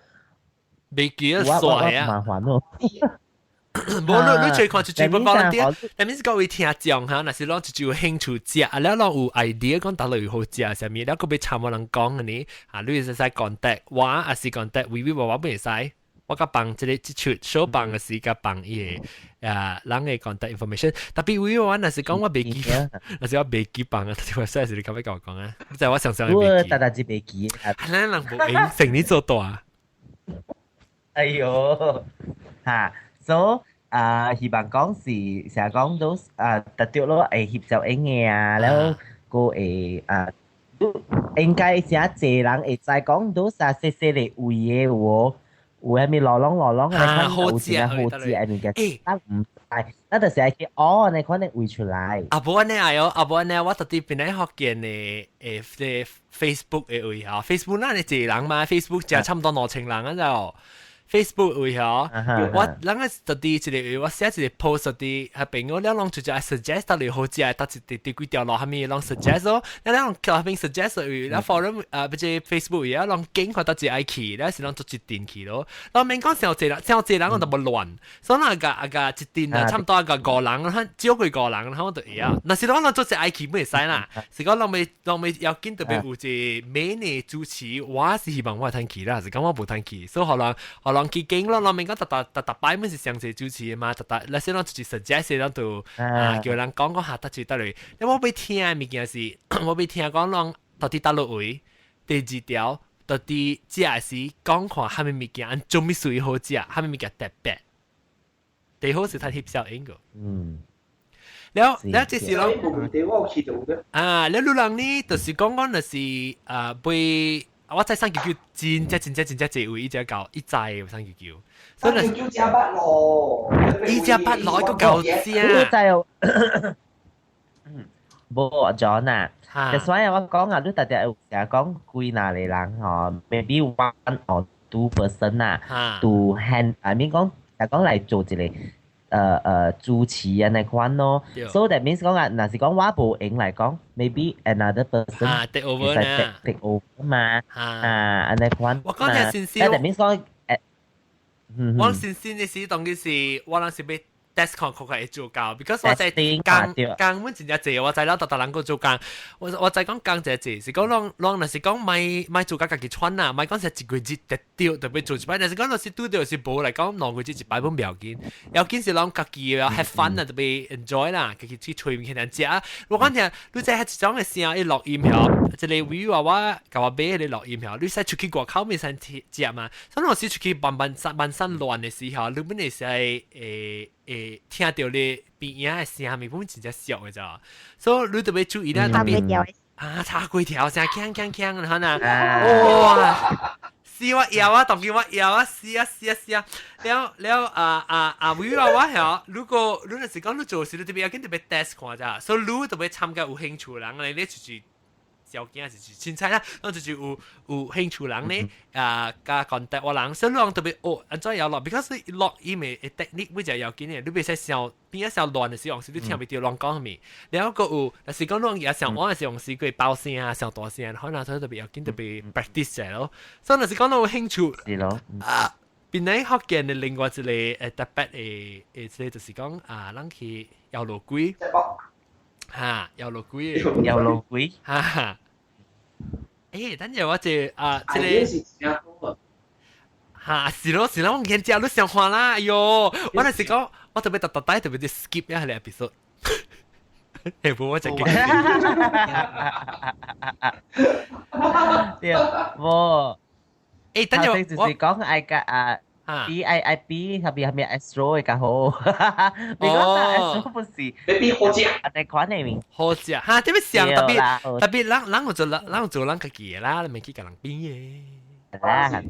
未記得衰啊！麻煩咯，冇你最看就全部講啲，但係各位聽講下，那是攞就有興趣食，啊แล้ว攞有 idea 講打落好食上面，แล้ว個俾參冇人講嘅呢，啊你係使 contact 我，還是 contact 我唔使，我甲幫即個出小幫嘅時甲幫伊人嘅 contact information，特別我那是講我未記，那是我未記幫啊，特別係你咁樣講講啊，就係我常常未記，大大隻未記，係啦，人冇成年做大。哎呦，嚇 ，so 希望講是成日講到特別咯，協就應嘅啊，แล้วก็應該成日濟人會再講到細細嘅位嘅喎，會係咪落啷嘅？好知啊，好知啊，你嘅，但唔係，但係成日哦，你可能會出來。阿伯呢係哦，阿伯呢，我特別邊喺學見嘅Facebook 嘅位啊 ，Facebook 嗱你濟人嘛 ，Facebook 就差唔多2000人啊就。Facebook 位嗬，我啷個特啲一個我寫一個 post 啲係俾我了，啷就就 suggest 到你好食，搭一幾條路下面啷 suggest 咯，你啷下邊 suggest 位，然後 forum 不是 Facebook 位啊，啷經佢搭一愛去，然後是啷做一電去咯，啷免講上這人我都冇亂，所以那個一電啊，差唔多個5人，佢少過5人，佢就會啊，那是啷做一愛去冇使啦，是講啷未要見特別有一美女主持，我是希望我睇去啦，是講我冇睇去，所以可能去經咯，明講特擺本是上次主持嘛，那些人就是 suggest 人就叫人講下得住得嚟，因為我俾聽物件是，我俾聽講啷到底打落位，第2條到底食是講看蝦米物件，做咩水好食，蝦米物件特別，第好是睇翕相應個。แล้ว這是咯，แล้ว路人呢，就是講就是被。我在三九九真濟位，一隻狗一隻三九九，所以九加8咯，一加8攞個狗啫。冇咗呐，所以我講啊，你特別有成日講幾哪嚟人嗬 ，maybe 1 or 2 person 啊，to hand，I mean 講嚟做一個主持人嚟款咯。So that means 講啊，若是講我冇影嚟講 ，maybe another person take over 啦，take over 嘛，安尼款。我講嘅先先， that means 講我先先嘅事當嘅是，我諗是俾 desk 佢會做教 ，because 我在工本真係濟，我在啦特人個做工，我在講工就濟，是講啷若是講咪做家己穿啊，咪講係一個月特掉特別做一擺，但是講若是拄到是無嚟講兩個月一擺本唔要緊，要緊是啷家己要 have fun 啊，特別 enjoy 啦，家己去吹面人食啊，我講聽，你在係一種嘅聲一錄音響，即係會話我甲我買你錄音響，你使出去外口咪使食嘛，所以我時出去慢散亂嘅時候，你本嚟係聽到你邊樣嘅聲咪本真正笑嘅咋，所以你特別注意啦，特別叉幾條聲鏘鏘鏘嘅嚇哇！試我搖啊，當見我搖啊，試啊，แล้ว會話我係，如果你係講你做事，你特別要跟特別 test 看咋，所以你特別參加有興趣人咧，你就是小件就是凊彩啦，我就是有興趣人咧，加 contact 我人，所以人特別安怎樣落 ，because 錄音嘅 technique 會就要緊嘅，你別使上邊一上亂嘅時候，你聽唔到人講咩，然後個有，但是講人也上我嘅時候是佢爆聲啊，上大聲，可能所以特別要緊特別 practice 嘅咯，所以若是講到有興趣，邊啲學見嘅另外一個特別嘅即係就是講人去遊路龜。遊路龜，等陣我就即係是咯，我見只都上看啦，哎喲，我那時講，我特別特別啲 skip 一下你 episode， 誒冇我就記，冇，等陣就是講愛個B 下邊Astro 嘅好，你講Astro 不是 ，baby 好食，你款嚟面好食嚇，點樣上特別人我做人家己嘅啦，你咪去甲人變嘅。啦，人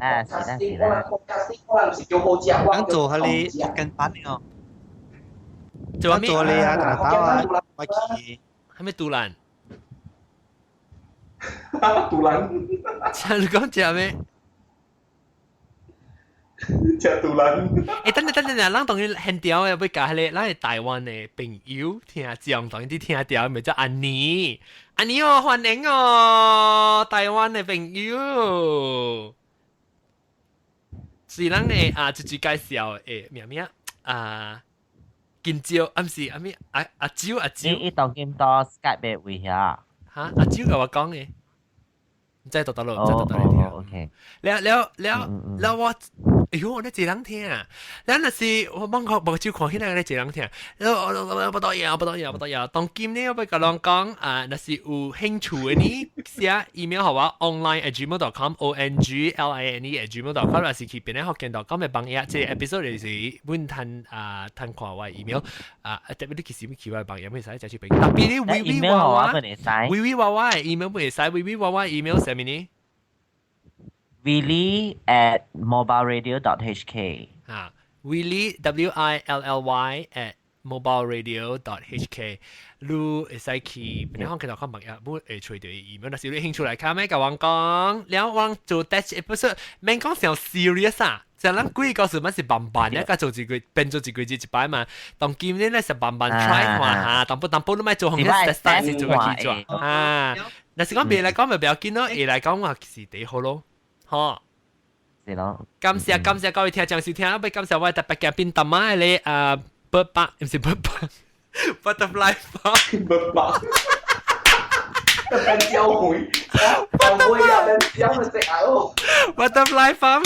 做下你跟班哦，做你啊，大刀啊，我去，係咪杜蘭？杜蘭，你講只咩？食杜蘭。等陣，人當然很屌嘅，要教下你，咱係台灣嘅朋友聽講，當然啲聽屌，咪叫安妮哦，歡迎哦，台灣嘅朋友，是咱嘅就介紹咩金蕉，唔是咩阿蕉，你當見到 Skype 嘅位啊？嚇，阿蕉同我講嘅，唔知讀到OK，แล้ว我。哎呦，你這人聽啊！咱若是我望照看起來你這人聽，不多嘢。當今呢，我要甲人講若是有興趣嘅呢，寫 email 好啊 online@gmail.com ongline@gmail.com 若是去邊咧學見到，咁咪幫嘢，即係 episode 就是本探看我 email 特別你其實要叫我幫嘢，咪使就去俾。特別你微娃娃嘅 email 咪使，微娃娃 email 上面呢？Willy@mobileradio.hk Willy WILLY mobileradio.hk 你會使去邊行其實看網頁冇會吹到 email，但是你興趣嚟看咩甲我講，然後我做 test episode，免講上 serious 啊，就咱幾個時乜是慢慢咧，甲做一個變做一個字一擺嘛，當今年咧是慢慢 try 看下，淡薄你咪做紅嘅 test 先做個記住啊，但是講別嚟講咪比較緊咯，A嚟講話是第好咯，嚇。係咯。感謝各位聽眾收聽，不感謝我特別嘅邊特媽你bird park 唔是 bird park。Butterfly Farm， เป็นเจ้าหุยเอาหุยเป็นเจ้ามันจะเอา Butterfly Farm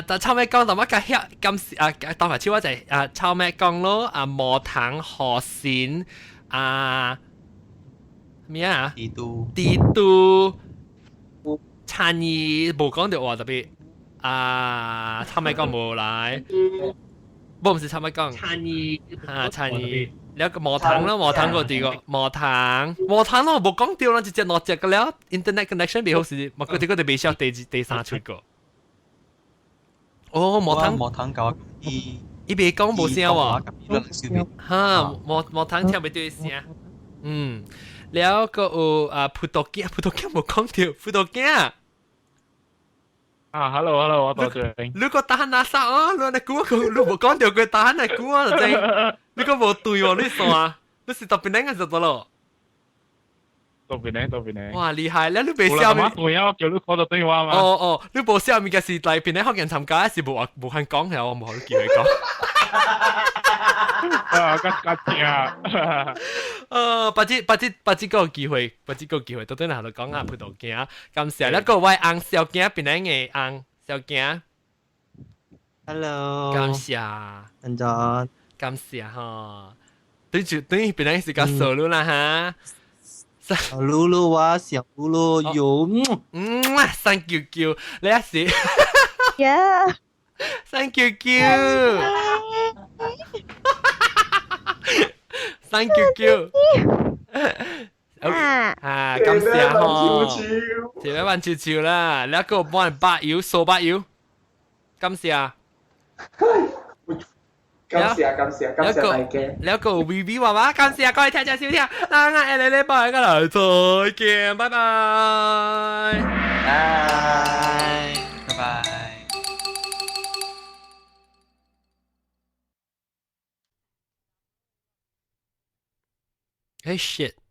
但臭咩講，同乜嘅今當埋超就係臭咩講咯，磨糖河線咩啊？地都產業冇講到話特別臭咩講冇來。不是差唔多講，產業，你個磨糖咯，磨糖嗰啲個磨糖咯，冇講掉啦，直接落隻個了 ，internet connection 未好時，我嗰啲未需第三出個。哦，磨糖搞伊未講冇聲喎，嚇，磨糖聽唔到聲，แล้วก็葡萄雞冇講掉，葡萄雞。hello， 我多謝。你個打哪殺啊？你估佢，你冇講掉佢打哪估啊？真，你個冇對喎，你傻，你是特別靚嘅就得咯。特別靚。哇，厲害！你背笑面。對啊，我叫你講到對話嘛。哦，你背笑面嘅是嚟邊咧？學人參加是冇肯講嘅，我冇可能叫佢講。不知個機會，到底哪度講啊？葡萄鏡，感謝一個位紅小鏡邊咧嘅紅小鏡。Hello， 感謝，安裝，感謝哈。對邊咧是個小露啦哈。小露露啊，小露露有，thank you，你一時 ，thank you，thank you，感謝哈，謝謝萬超啦，你一個幫人八油數八油，感謝。感謝大家。你一個 VV 話話，感謝各位聽眾收聽，等下你禮拜嘅嚟再見，拜拜。拜拜。Hey shit.